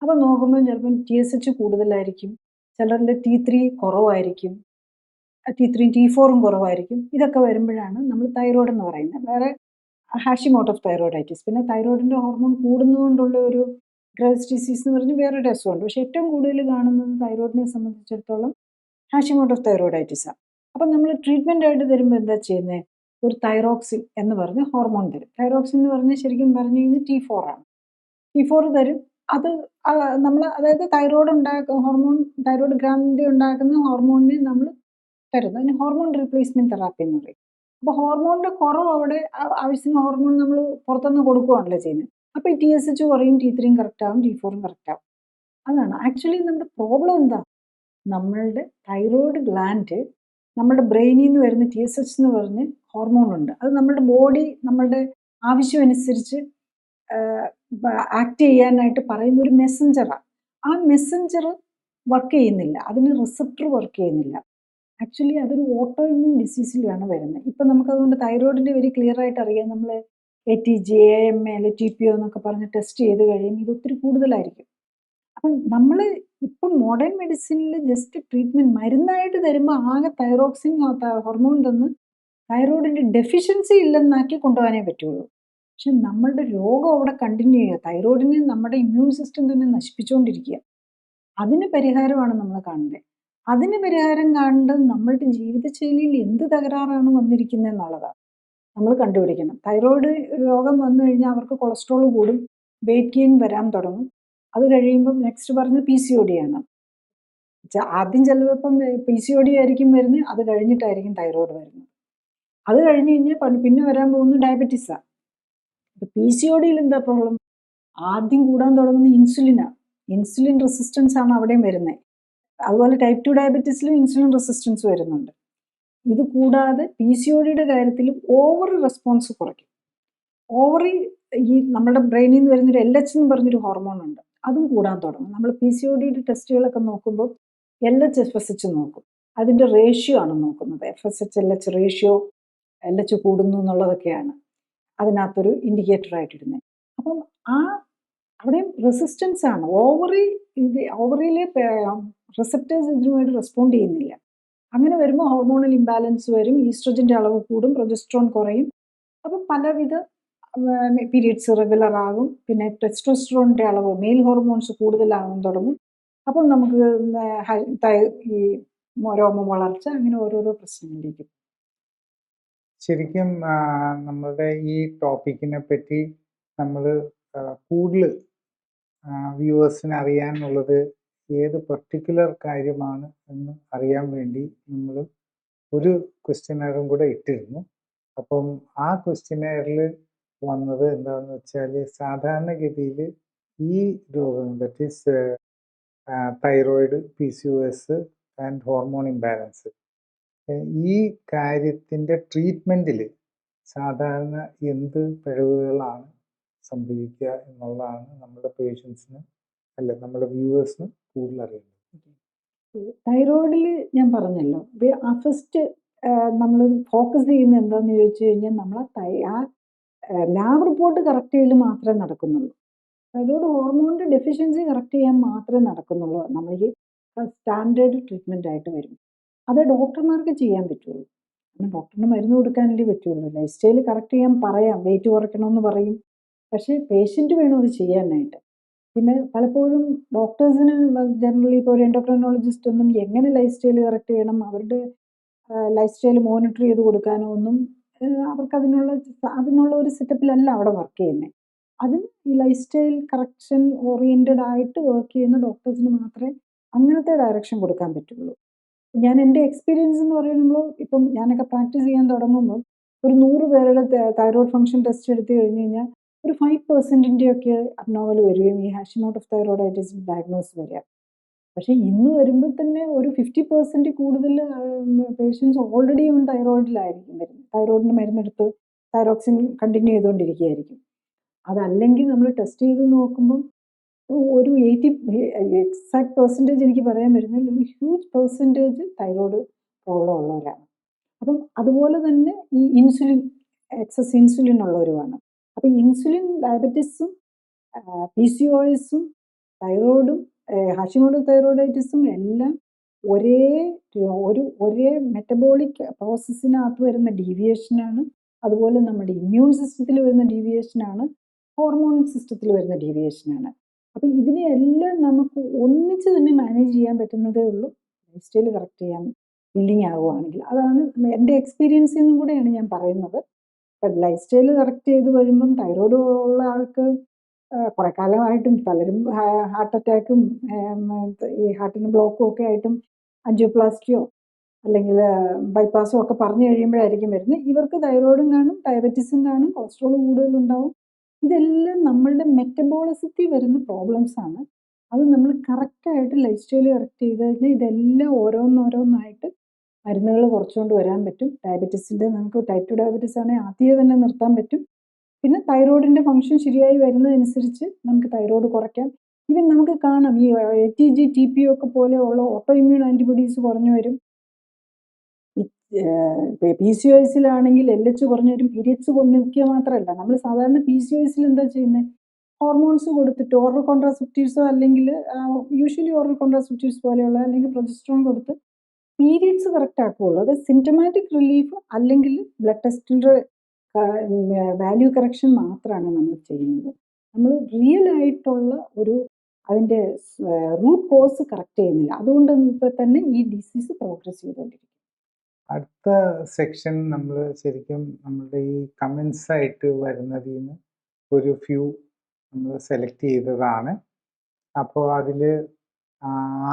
അപ്പോൾ നോക്കുമ്പോൾ ചിലപ്പം TSH കൂടുതലായിരിക്കും, ചിലരിൽ T3 കുറവായിരിക്കും, T3 T4 കുറവായിരിക്കും. ഇതൊക്കെ വരുമ്പോഴാണ് നമ്മൾ തൈറോയിഡ് എന്ന് പറയുന്നത്. വേറെ ഹാഷിമോട്ടോഫ് തൈറോയിഡൈറ്റിസ്, പിന്നെ തൈറോയിഡിൻ്റെ ഹോർമോൺ കൂടുന്നതുകൊണ്ടുള്ള ഒരു ഗ്രേവ്സ് ഡിസീസ് എന്ന് പറഞ്ഞ് വേറൊരു അസുഖമുണ്ട്. പക്ഷേ ഏറ്റവും കൂടുതൽ കാണുന്നത് തൈറോയിഡിനെ സംബന്ധിച്ചിടത്തോളം ഹാഷിമോട്ടോഫ് തൈറോയിഡൈറ്റിസാണ്. അപ്പം നമ്മൾ ട്രീറ്റ്മെൻ്റ് ആയിട്ട് തരുമ്പോൾ എന്താ ചെയ്യുന്നത്, ഒരു തൈറോക്സിൻ എന്ന് പറഞ്ഞ് ഹോർമോൺ തരും. തൈറോക്സിൻ എന്ന് പറഞ്ഞാൽ ശരിക്കും പറഞ്ഞു കഴിഞ്ഞാൽ T4 ആണ്. T4 തരും. അത് നമ്മൾ, അതായത് തൈറോയ്ഡ് ഹോർമോൺ, തൈറോയ്ഡ് ഗ്രാന്തി ഉണ്ടാക്കുന്ന ഹോർമോണിനെ നമ്മൾ തരുന്നു. അതിന് ഹോർമോൺ റീപ്ലേസ്മെൻറ്റ് തെറാപ്പി എന്ന് പറയും. അപ്പോൾ ഹോർമോണിൻ്റെ കുറവ് അവിടെ ആവശ്യത്തിന് ഹോർമോൺ നമ്മൾ പുറത്തുനിന്ന് കൊടുക്കുകയാണല്ലോ ചെയ്യുന്നത്. അപ്പോൾ ഈ TSH കുറയും, T3 കറക്റ്റ് ആവും, T4 കറക്റ്റ് ആവും. അതാണ് ആക്ച്വലി നമ്മുടെ പ്രോബ്ലം. എന്താ, നമ്മളുടെ തൈറോയ്ഡ് ഗ്ലാൻഡ്, നമ്മുടെ ബ്രെയിനിൽ നിന്ന് വരുന്ന TSH എന്ന് പറഞ്ഞ് ഹോർമോൺ ഉണ്ട്. അത് നമ്മുടെ ബോഡി നമ്മളുടെ ആവശ്യമനുസരിച്ച് ആക്ട് ചെയ്യാനായിട്ട് പറയുന്ന ഒരു മെസ്സഞ്ചറാണ്. ആ മെസ്സഞ്ചർ വർക്ക് ചെയ്യുന്നില്ല, അതിന് റിസപ്റ്റർ വർക്ക് ചെയ്യുന്നില്ല. ആക്ച്വലി അതൊരു ഓട്ടോ ഇമ്മ്യൂൺ ഡിസീസിലാണ് വരുന്നത്. ഇപ്പം നമുക്കതുകൊണ്ട് തൈറോയിഡിൻ്റെ വെരി ക്ലിയർ ആയിട്ട് അറിയാം. നമ്മൾ ATG, AMA, TPO എന്നൊക്കെ പറഞ്ഞ് ടെസ്റ്റ് ചെയ്ത് കഴിയുമ്പോൾ ഇത് ഒത്തിരി കൂടുതലായിരിക്കും. അപ്പം നമ്മൾ ഇപ്പം മോഡേൺ മെഡിസിനിൽ ജസ്റ്റ് ട്രീറ്റ്മെൻറ്റ് മരുന്നായിട്ട് തരുമ്പോൾ ആകെ തൈറോക്സിൻ ഹോർമോൺ തന്ന് തൈറോയിഡിൻ്റെ ഡെഫിഷ്യൻസി ഇല്ലെന്നാക്കി കൊണ്ടുപോകാനേ പറ്റുള്ളൂ. പക്ഷെ നമ്മളുടെ രോഗം അവിടെ കണ്ടിന്യൂ ചെയ്യുക, തൈറോയിഡിനെ നമ്മുടെ ഇമ്മ്യൂൺ സിസ്റ്റം തന്നെ നശിപ്പിച്ചുകൊണ്ടിരിക്കുക. അതിന് പരിഹാരമാണ് നമ്മൾ കാണേണ്ടത്. അതിന് പരിഹാരം കാണേണ്ടത് നമ്മളുടെ ജീവിതശൈലിയിൽ എന്ത് തകരാറാണ് വന്നിരിക്കുന്നത് എന്നുള്ളതാണ് നമ്മൾ കണ്ടുപിടിക്കണം. തൈറോയിഡ് രോഗം വന്നു കഴിഞ്ഞാൽ അവർക്ക് കൊളസ്ട്രോൾ കൂടും, വെയിറ്റ് ഗെയിൻ വരാൻ തുടങ്ങും. അത് കഴിയുമ്പം നെക്സ്റ്റ് പറഞ്ഞ PCOD ആണ്. ആദ്യം ചിലപ്പം PCOD ആയിരിക്കും വരുന്നത്, അത് കഴിഞ്ഞിട്ടായിരിക്കും തൈറോയിഡ് വരുന്നത്. അത് കഴിഞ്ഞ് കഴിഞ്ഞാൽ പിന്നെ വരാൻ പോകുന്നത് ഡയബറ്റീസാണ്. PCODയിൽ എന്താ പ്രോബ്ലം, ആദ്യം കൂടാൻ തുടങ്ങുന്ന ഇൻസുലിനാണ്. ഇൻസുലിൻ റെസിസ്റ്റൻസ് ആണ് അവിടെയും വരുന്നത്. അതുപോലെ ടൈപ്പ് 2 ഡയബറ്റീസിലും ഇൻസുലിൻ റെസിസ്റ്റൻസ് വരുന്നുണ്ട്. ഇത് കൂടാതെ PCODയുടെ കാര്യത്തിലും ഓവർ റെസ്പോൺസ് കുറയ്ക്കും. ഓവറി ഈ നമ്മുടെ ബ്രെയിനിൽ നിന്ന് വരുന്നൊരു LH എന്ന് പറഞ്ഞൊരു ഹോർമോൺ ഉണ്ട്, അതും കൂടാൻ തുടങ്ങും. നമ്മൾ PCODയുടെ ടെസ്റ്റുകളൊക്കെ നോക്കുമ്പോൾ LH FSH നോക്കും. അതിൻ്റെ റേഷ്യോ ആണ് നോക്കുന്നത്. FSH LH റേഷ്യോ, LH കൂടുന്നു എന്നുള്ളതൊക്കെയാണ് അതിനകത്തൊരു ഇൻഡിക്കേറ്ററായിട്ടിരുന്നത്. അപ്പം അവിടെയും റെസിസ്റ്റൻസ് ആണ്. ഓവറിയിലെ റിസപ്റ്റേഴ്സ് ഇതിനുവേണ്ടി റെസ്പോണ്ട് ചെയ്യുന്നില്ല. അങ്ങനെ വരുമ്പോൾ ഹോർമോണൽ ഇംബാലൻസ് വരും, ഈസ്ട്രജൻ്റെ അളവ് കൂടും, പ്രൊജസ്ട്രോൺ കുറയും. അപ്പം പലവിധ പീരിയഡ്സ് ഇറഗുലർ ആകും. പിന്നെ ടെസ്റ്റോസ്റ്ററോണിൻ്റെ അളവ്, മെയിൽ ഹോർമോൺസ് കൂടുതലാകാൻ തുടങ്ങും. അപ്പം നമുക്ക് ഈ രോമ വളർച്ച, അങ്ങനെ ഓരോരോ പ്രശ്നങ്ങളിലേക്കും. ശരിക്കും നമ്മളുടെ ഈ ടോപ്പിക്കിനെ പറ്റി നമ്മൾ കൂടുതൽ വ്യൂവേഴ്സിന് അറിയാനുള്ളത് ഏത് പെർട്ടിക്കുലർ കാര്യമാണ് എന്ന് അറിയാൻ വേണ്ടി നമ്മൾ ഒരു ക്വസ്റ്റ്യനറും കൂടെ ഇട്ടിരുന്നു. അപ്പം ആ ക്വസ്റ്റ്യനറിൽ വന്നത് എന്താണെന്ന് വെച്ചാൽ, സാധാരണഗതിയിൽ ഈ രോഗം, that is thyroid, PCOS and hormone imbalance, ഈ കാര്യത്തിൻ്റെ ട്രീറ്റ്മെൻറ്റിൽ സാധാരണ എന്ത് പിഴവുകളാണ് സംഭവിക്കുക എന്നുള്ളതാണ് നമ്മുടെ പേഷ്യൻസിന്, അല്ല നമ്മുടെ വ്യൂവേഴ്സിന് കൂടുതൽ അറിയുന്നത്. തൈറോയിഡിൽ ഞാൻ പറഞ്ഞല്ലോ, ഫസ്റ്റ് നമ്മൾ ഫോക്കസ് ചെയ്യുന്നത് എന്താണെന്ന് ചോദിച്ചു കഴിഞ്ഞാൽ, നമ്മൾ ആ ലാബ് റിപ്പോർട്ട് കറക്റ്റ് ചെയ്യൽ മാത്രമേ നടക്കുന്നുള്ളൂ. തൈറോയിഡ് ഹോർമോണിൻ്റെ ഡെഫിഷ്യൻസി കറക്റ്റ് ചെയ്യാൻ മാത്രമേ നടക്കുന്നുള്ളൂ. നമ്മൾ ഈ സ്റ്റാൻഡേർഡ് ട്രീറ്റ്മെൻ്റ് ആയിട്ട് വരും. അത് ഡോക്ടർമാർക്ക് ചെയ്യാൻ പറ്റുള്ളൂ. പിന്നെ ഡോക്ടറിന് മരുന്ന് കൊടുക്കാനല്ലേ പറ്റുള്ളൂ. ലൈഫ് സ്റ്റൈൽ കറക്റ്റ് ചെയ്യാൻ പറയാം, വെയിറ്റ് കുറയ്ക്കണമെന്ന് പറയും, പക്ഷേ പേഷ്യൻ്റ് വേണം അത് ചെയ്യാനായിട്ട്. പിന്നെ പലപ്പോഴും ഡോക്ടേഴ്സിന് ജനറലി ഇപ്പോൾ ഒരു എൻഡോക്രൈനോളജിസ്റ്റ് ഒന്നും എങ്ങനെ ലൈഫ് സ്റ്റൈൽ കറക്റ്റ് ചെയ്യണം, അവരുടെ ലൈഫ് സ്റ്റൈൽ മോണിറ്റർ ചെയ്ത് കൊടുക്കാനോ ഒന്നും അവർക്ക് അതിനുള്ള ഒരു സെറ്റപ്പിലല്ല അവിടെ വർക്ക് ചെയ്യുന്നത്. അതിന് ഈ ലൈഫ് സ്റ്റൈൽ കറക്ഷൻ ഓറിയൻറ്റഡ് ആയിട്ട് വർക്ക് ചെയ്യുന്ന ഡോക്ടേഴ്സിന് മാത്രമേ അങ്ങനത്തെ ഡയറക്ഷൻ കൊടുക്കാൻ പറ്റുള്ളൂ. ഞാൻ എൻ്റെ എക്സ്പീരിയൻസ് എന്ന് പറയുമ്പോൾ, ഇപ്പം ഞാനൊക്കെ പ്രാക്ടീസ് ചെയ്യാൻ തുടങ്ങുമ്പോൾ ഒരു 100 പേരുടെ തൈറോയ്ഡ് ഫംഗ്ഷൻ ടെസ്റ്റ് എടുത്തു കഴിഞ്ഞ് കഴിഞ്ഞാൽ ഒരു 5%-ൻ്റെയൊക്കെ അബ്നോർമൽ വരികയും ഈ ഹാഷിമോട്ടോഫ് തൈറോയിഡൈറ്റിസ് ഡയഗ്നോസ് വരിക. പക്ഷേ ഇന്ന് വരുമ്പോൾ തന്നെ ഒരു 50% കൂടുതൽ പേഷ്യൻസ് ഓൾറെഡി ഓൺ തൈറോയിഡിലായിരിക്കും വരുന്നത്. തൈറോയിഡിന് മരുന്നെടുത്ത് തൈറോക്സിൻ കണ്ടിന്യൂ ചെയ്തുകൊണ്ടിരിക്കുകയായിരിക്കും. അതല്ലെങ്കിൽ നമ്മൾ ടെസ്റ്റ് ചെയ്ത് നോക്കുമ്പം ഒരു 80 എക്സാക്ട് പെർസെൻറ്റേജ് എനിക്ക് പറയാൻ പറ്റുന്നില്ല, ഒരു ഹ്യൂജ് പെർസെൻറ്റേജ് തൈറോയ്ഡ് പ്രോബ്ലം ഉള്ളവരാണ്. അപ്പം അതുപോലെ തന്നെ ഈ ഇൻസുലിൻ, എക്സസ് ഇൻസുലിൻ ഉള്ളവരുമാണ്. അപ്പം ഇൻസുലിൻ, ഡയബറ്റിസും PCOSും തൈറോയിഡും ഹാഷിമോട്ടോ തൈറോയിഡൈറ്റിസും എല്ലാം ഒരേ മെറ്റബോളിക് പ്രോസസ്സിനകത്ത് വരുന്ന ഡീവിയേഷനാണ്. അതുപോലെ നമ്മുടെ ഇമ്മ്യൂൺ സിസ്റ്റത്തിൽ വരുന്ന ഡീവിയേഷനാണ്, ഹോർമോൺ സിസ്റ്റത്തിൽ വരുന്ന ഡീവിയേഷനാണ്. അപ്പം ഇതിനെയെല്ലാം നമുക്ക് ഒന്നിച്ച് തന്നെ മാനേജ് ചെയ്യാൻ പറ്റുന്നതേ ഉള്ളൂ ലൈഫ് സ്റ്റൈൽ കറക്റ്റ് ചെയ്യാൻ വില്ലിങ് ആവുകയാണെങ്കിൽ. അതാണ് എൻ്റെ എക്സ്പീരിയൻസിൽ നിന്നും കൂടെയാണ് ഞാൻ പറയുന്നത്. അപ്പം ലൈഫ് സ്റ്റൈൽ കറക്റ്റ് ചെയ്ത് വരുമ്പം തൈറോയ്ഡ് ഉള്ള ആൾക്ക് കുറെ കാലമായിട്ടും പലരും ഹാർട്ട് അറ്റാക്കും ഈ ഹാർട്ടിന് ബ്ലോക്കും ഒക്കെ ആയിട്ടും ആൻജിയോപ്ലാസ്റ്റിയോ അല്ലെങ്കിൽ ബൈപ്പാസോ ഒക്കെ പറഞ്ഞു കഴിയുമ്പോഴായിരിക്കും വരുന്നത്. ഇവർക്ക് തൈറോയിഡും കാണും, ഡയബറ്റീസും കാണും, കൊളസ്ട്രോൾ കൂടുതലുണ്ടാവും. ഇതെല്ലാം നമ്മളുടെ മെറ്റബോളിസത്തിൽ വരുന്ന പ്രോബ്ലംസ് ആണ്. അത് നമ്മൾ കറക്റ്റായിട്ട് ലൈഫ് സ്റ്റൈൽ കറക്റ്റ് ചെയ്ത് കഴിഞ്ഞാൽ ഇതെല്ലാം ഓരോന്നോരോന്നായിട്ട് മരുന്നുകൾ കുറച്ചുകൊണ്ട് വരാൻ പറ്റും. ഡയബറ്റീസിൻ്റെ നമുക്ക് ടൈപ്പ് 2 ഡയബറ്റീസ് ആണെങ്കിൽ ആദ്യമേ തന്നെ നിർത്താൻ പറ്റും. പിന്നെ തൈറോയിഡിൻ്റെ ഫംഗ്ഷൻ ശരിയായി വരുന്നതനുസരിച്ച് നമുക്ക് തൈറോയ്ഡ് കുറയ്ക്കാം. ഈവൻ നമുക്ക് കാണാം ഈ ATG TP ഒക്കെ പോലെയുള്ള ഓട്ടോ ഇമ്മ്യൂൺ ആൻറ്റിബോഡീസ് കുറഞ്ഞു വരും. PCOSലാണെങ്കിൽ LH കുറഞ്ഞു വരും. പീരിയഡ്സ് നിൽക്കുക മാത്രമല്ല, നമ്മൾ സാധാരണ PCOSൽ എന്താ ചെയ്യുന്നത്, ഹോർമോൺസ് കൊടുത്തിട്ട് ഓറൽ കോൺട്രാസെപ്റ്റീവ്സോ അല്ലെങ്കിൽ യൂഷ്വലി ഓറൽ കോൺട്രാസെപ്റ്റീവ്സ് പോലെയുള്ള അല്ലെങ്കിൽ പ്രൊജസ്ട്രോൺ കൊടുത്ത് പീരിയഡ്സ് കറക്റ്റ് ആക്കുകയുള്ളൂ. അത് സിംറ്റമാറ്റിക് റിലീഫ് അല്ലെങ്കിൽ ബ്ലഡ് ടെസ്റ്റിൻ്റെ വാല്യൂ കറക്ഷൻ മാത്രമാണ് നമ്മൾ ചെയ്യുന്നത്. നമ്മൾ റിയൽ ആയിട്ടുള്ള അതിൻ്റെ റൂട്ട് കോസ് കറക്റ്റ് ചെയ്യുന്നില്ല. അതുകൊണ്ട് ഇപ്പോൾ തന്നെ ഈ ഡിസീസ് പ്രോഗ്രസ് ചെയ്തുകൊണ്ടിരിക്കും. അടുത്ത സെക്ഷൻ നമ്മൾ ശരിക്കും നമ്മളുടെ ഈ കമൻസ് ആയിട്ട് വരുന്നതിൽ നിന്ന് ഒരു ഫ്യൂ നമ്മൾ സെലക്ട് ചെയ്തതാണ്. അപ്പോൾ അതിൽ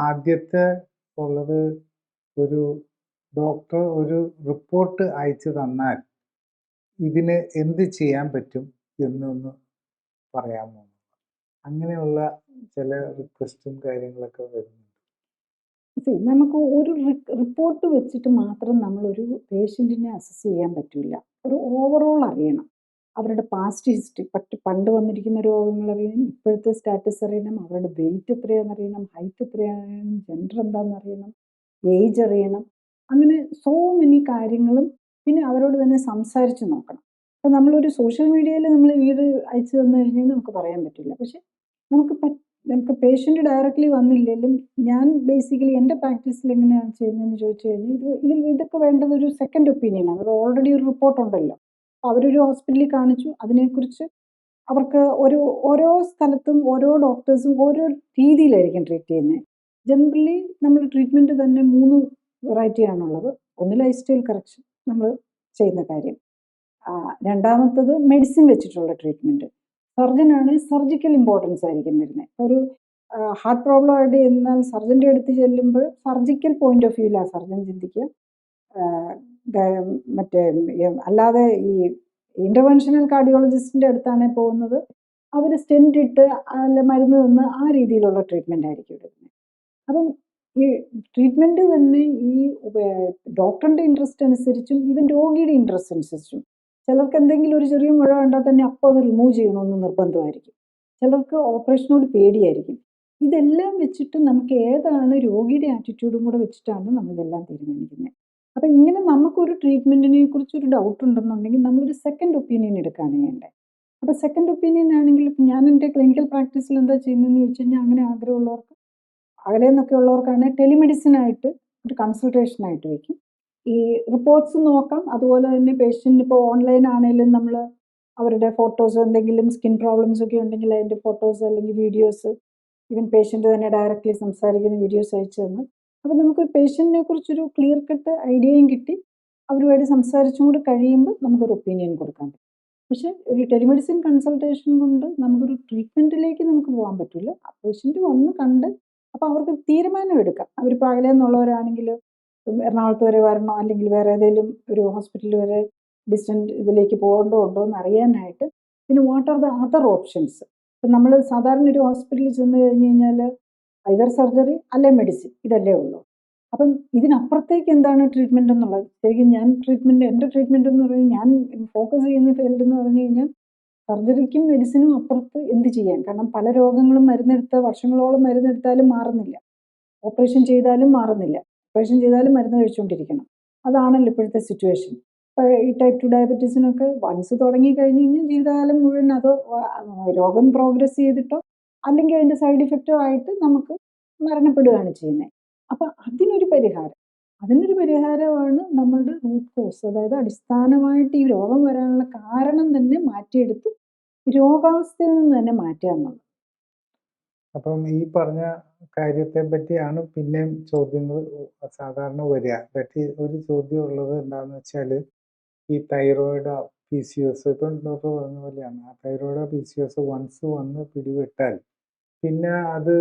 ആദ്യത്തെ ഉള്ളത്, ഒരു ഡോക്ടർ ഒരു റിപ്പോർട്ട് അയച്ചു തന്നാൽ ഇതിന് എന്ത് ചെയ്യാൻ പറ്റും എന്നൊന്ന് പറയാമോ? അങ്ങനെയുള്ള ചില റിക്വസ്റ്റും കാര്യങ്ങളൊക്കെ വരുന്നുണ്ട്. നമുക്ക് ഒരു റിപ്പോർട്ട് വെച്ചിട്ട് മാത്രം നമ്മളൊരു പേഷ്യൻറ്റിനെ അസസ് ചെയ്യാൻ പറ്റില്ല. ഒരു ഓവറോൾ അറിയണം. അവരുടെ പാസ്റ്റ് ഹിസ്റ്ററി, പണ്ട് വന്നിരിക്കുന്ന രോഗങ്ങൾ അറിയണം, ഇപ്പോഴത്തെ സ്റ്റാറ്റസ് അറിയണം, അവരുടെ വെയിറ്റ് എത്രയാണെന്ന് അറിയണം, ഹൈറ്റ് എത്രയാണ്, ജെൻഡർ എന്താണെന്ന് അറിയണം, ഏജ് അറിയണം. അങ്ങനെ സോ മെനി കാര്യങ്ങളും. പിന്നെ അവരോട് തന്നെ സംസാരിച്ച് നോക്കണം. അപ്പോൾ നമ്മളൊരു സോഷ്യൽ മീഡിയയിൽ നമ്മൾ വീട് അയച്ചു തന്നു കഴിഞ്ഞാൽ നമുക്ക് പറയാൻ പറ്റില്ല. പക്ഷെ നമുക്ക് പേഷ്യൻ്റ് ഡയറക്റ്റ്ലി വന്നില്ലെങ്കിലും ഞാൻ ബേസിക്കലി എൻ്റെ പ്രാക്ടീസിൽ എങ്ങനെയാണ് ചെയ്യുന്നതെന്ന് ചോദിച്ചു കഴിഞ്ഞാൽ ഇതൊക്കെ വേണ്ടത് ഒരു സെക്കൻഡ് ഒപ്പീനിയനാണ്. അവർ ഓൾറെഡി ഒരു റിപ്പോർട്ടുണ്ടല്ലോ. അവരൊരു ഹോസ്പിറ്റലിൽ കാണിച്ചു, അതിനെക്കുറിച്ച് അവർക്ക് ഓരോ സ്ഥലത്തും ഓരോ ഡോക്ടേഴ്സും ഓരോ രീതിയിലായിരിക്കും ട്രീറ്റ് ചെയ്യുന്നത്. ജനറലി നമ്മൾ ട്രീറ്റ്മെൻറ്റ് തന്നെ 3 വെറൈറ്റിയാണുള്ളത്. ഒന്ന് ലൈഫ് സ്റ്റൈൽ കറക്ഷൻ നമ്മൾ ചെയ്യുന്ന കാര്യം, രണ്ടാമത്തത് മെഡിസിൻ വെച്ചിട്ടുള്ള ട്രീറ്റ്മെൻറ്റ്, സർജനാണ് സർജിക്കൽ ഇമ്പോർട്ടൻസ് ആയിരിക്കും വരുന്നത്. ഒരു ഹാർട്ട് പ്രോബ്ലം ആയിട്ട് എന്നാൽ സർജൻ്റെ അടുത്ത് ചെല്ലുമ്പോൾ സർജിക്കൽ പോയിന്റ് ഓഫ് വ്യൂവിലാണ് സർജൻ ചിന്തിക്കുക. മറ്റേ അല്ലാതെ ഈ ഇൻ്റർവെൻഷണൽ കാർഡിയോളജിസ്റ്റിൻ്റെ അടുത്താണ് പോകുന്നത്, അവർ സ്റ്റെൻറ്റ് ഇട്ട് അല്ല മരുന്ന് തന്ന് ആ രീതിയിലുള്ള ട്രീറ്റ്മെൻ്റ് ആയിരിക്കും എടുക്കുന്നത്. അപ്പം ഈ ട്രീറ്റ്മെൻറ്റ് തന്നെ ഈ ഡോക്ടറിൻ്റെ ഇൻട്രസ്റ്റ് അനുസരിച്ചും ഈവൻ രോഗിയുടെ ഇൻട്രസ്റ്റ് അനുസരിച്ചും. ചിലർക്ക് എന്തെങ്കിലും ഒരു ചെറിയ മുഴ കണ്ടാൽ തന്നെ അപ്പോൾ അത് റിമൂവ് ചെയ്യണമെന്ന് നിർബന്ധമായിരിക്കും. ചിലർക്ക് ഓപ്പറേഷനോട് പേടിയായിരിക്കും. ഇതെല്ലാം വെച്ചിട്ട് നമുക്ക് ഏതാണ് രോഗിയുടെ ആറ്റിറ്റ്യൂഡും കൂടെ വെച്ചിട്ടാണ് നമ്മളിതെല്ലാം തീരുമാനിക്കുന്നത്. അപ്പം ഇങ്ങനെ നമുക്കൊരു ട്രീറ്റ്മെൻറ്റിനെ കുറിച്ചൊരു ഡൗട്ട് ഉണ്ടെന്നുണ്ടെങ്കിൽ നമ്മളൊരു സെക്കൻഡ് ഒപ്പീനിയൻ എടുക്കുകയാണ് വേണ്ടത്. അപ്പോൾ സെക്കൻഡ് ഒപ്പീനിയൻ ആണെങ്കിൽ ഇപ്പം ഞാൻ എൻ്റെ ക്ലിനിക്കൽ പ്രാക്ടീസിൽ എന്താ ചെയ്യുന്നതെന്ന് ചോദിച്ചു കഴിഞ്ഞാൽ, അങ്ങനെ ആഗ്രഹമുള്ളവർക്ക്, അകലെ നിന്നൊക്കെ ഉള്ളവർക്കാണ് ടെലിമെഡിസിനായിട്ട് ഒരു കൺസൾട്ടേഷനായിട്ട് വയ്ക്കും. ഈ റിപ്പോർട്ട്സ് നോക്കാം. അതുപോലെ തന്നെ പേഷ്യൻ്റ് ഇപ്പോൾ ഓൺലൈൻ ആണെങ്കിലും നമ്മൾ അവരുടെ ഫോട്ടോസ്, എന്തെങ്കിലും സ്കിൻ പ്രോബ്ലംസ് ഒക്കെ ഉണ്ടെങ്കിൽ അതിൻ്റെ ഫോട്ടോസ് അല്ലെങ്കിൽ വീഡിയോസ്, ഈവൻ പേഷ്യൻ്റ് തന്നെ ഡയറക്റ്റ്ലി സംസാരിക്കുന്ന വീഡിയോസ് അയച്ചു തന്നു. അപ്പോൾ നമുക്ക് പേഷ്യൻറ്റിനെ കുറിച്ചൊരു ക്ലിയർ കട്ട് ഐഡിയയും കിട്ടി. അവരുമായിട്ട് സംസാരിച്ചും കൂടി കഴിയുമ്പോൾ നമുക്കൊരു ഒപ്പീനിയൻ കൊടുക്കാൻ പറ്റും. പക്ഷേ ഒരു ടെലിമെഡിസിൻ കൺസൾട്ടേഷൻ കൊണ്ട് നമുക്കൊരു ട്രീറ്റ്മെൻറ്റിലേക്ക് നമുക്ക് പോകാൻ പറ്റില്ല. ആ പേഷ്യൻ്റ് വന്ന് കണ്ട് അപ്പോൾ അവർക്ക് തീരുമാനം എടുക്കാം. അവരിപ്പോൾ അകലെ നിന്നുള്ളവരാണെങ്കിൽ എറണാകുളത്ത് വരെ വരണോ അല്ലെങ്കിൽ വേറെ ഏതെങ്കിലും ഒരു ഹോസ്പിറ്റൽ വരെ ഡിസ്റ്റൻറ്റ് ഇതിലേക്ക് പോകേണ്ടോ എന്ന് അറിയാനായിട്ട്. പിന്നെ what are the other options. ഇപ്പം നമ്മൾ സാധാരണ ഒരു ഹോസ്പിറ്റലിൽ ചെന്ന് കഴിഞ്ഞ് കഴിഞ്ഞാൽ ഐദർ സർജറി അല്ലെ മെഡിസിൻ, ഇതല്ലേ ഉള്ളൂ. അപ്പം ഇതിനപ്പുറത്തേക്ക് എന്താണ് ട്രീറ്റ്മെന്റ് എന്നുള്ളത്? ശരിക്കും എൻ്റെ ട്രീറ്റ്മെന്റ് എന്ന് പറഞ്ഞാൽ ഞാൻ ഫോക്കസ് ചെയ്യുന്ന ഫീൽഡ് എന്ന് പറഞ്ഞു കഴിഞ്ഞാൽ സർജറിക്കും മെഡിസിനും അപ്പുറത്ത് എന്ത് ചെയ്യാൻ. കാരണം പല രോഗങ്ങളും മരുന്നെടുത്ത് വർഷങ്ങളോളം മരുന്നെടുത്താലും മാറുന്നില്ല, ഓപ്പറേഷൻ ചെയ്താലും മാറുന്നില്ല, ഓപ്പറേഷൻ ചെയ്താലും മരുന്ന് കഴിച്ചുകൊണ്ടിരിക്കണം. അതാണല്ലോ ഇപ്പോഴത്തെ സിറ്റുവേഷൻ. ഇപ്പോൾ ഈ ടൈപ്പ് 2 ഡയബറ്റീസിനൊക്കെ വൺസ് തുടങ്ങി കഴിഞ്ഞ് കഴിഞ്ഞാൽ ജീവിതകാലം മുഴുവൻ അത് രോഗം പ്രോഗ്രസ് ചെയ്തിട്ടോ അല്ലെങ്കിൽ അതിൻ്റെ സൈഡ് ഇഫക്റ്റോ ആയിട്ട് നമുക്ക് മരണപ്പെടുകയാണ് ചെയ്യുന്നത്. അപ്പം അതിനൊരു പരിഹാരമാണ് നമ്മളുടെ റൂട്ട് കോസ്, അതായത് അടിസ്ഥാനമായിട്ട് ഈ രോഗം വരാനുള്ള കാരണം തന്നെ മാറ്റിയെടുത്ത് രോഗാവസ്ഥയിൽ നിന്ന് തന്നെ മാറ്റുക എന്നുള്ളത്. അപ്പം ഈ പറഞ്ഞ കാര്യത്തെ പറ്റിയാണ് പിന്നെയും ചോദ്യങ്ങൾ സാധാരണ വരിക. ഒരു ചോദ്യം ഉള്ളത് എന്താണെന്ന് വെച്ചാൽ ഈ തൈറോയിഡ് PCOS, ഇപ്പം ഡോക്ടർ പറഞ്ഞ പോലെയാണ്, ആ തൈറോയിഡ് PCOS വൺസ് വന്ന് പിടിപെട്ടാൽ പിന്നെ അത്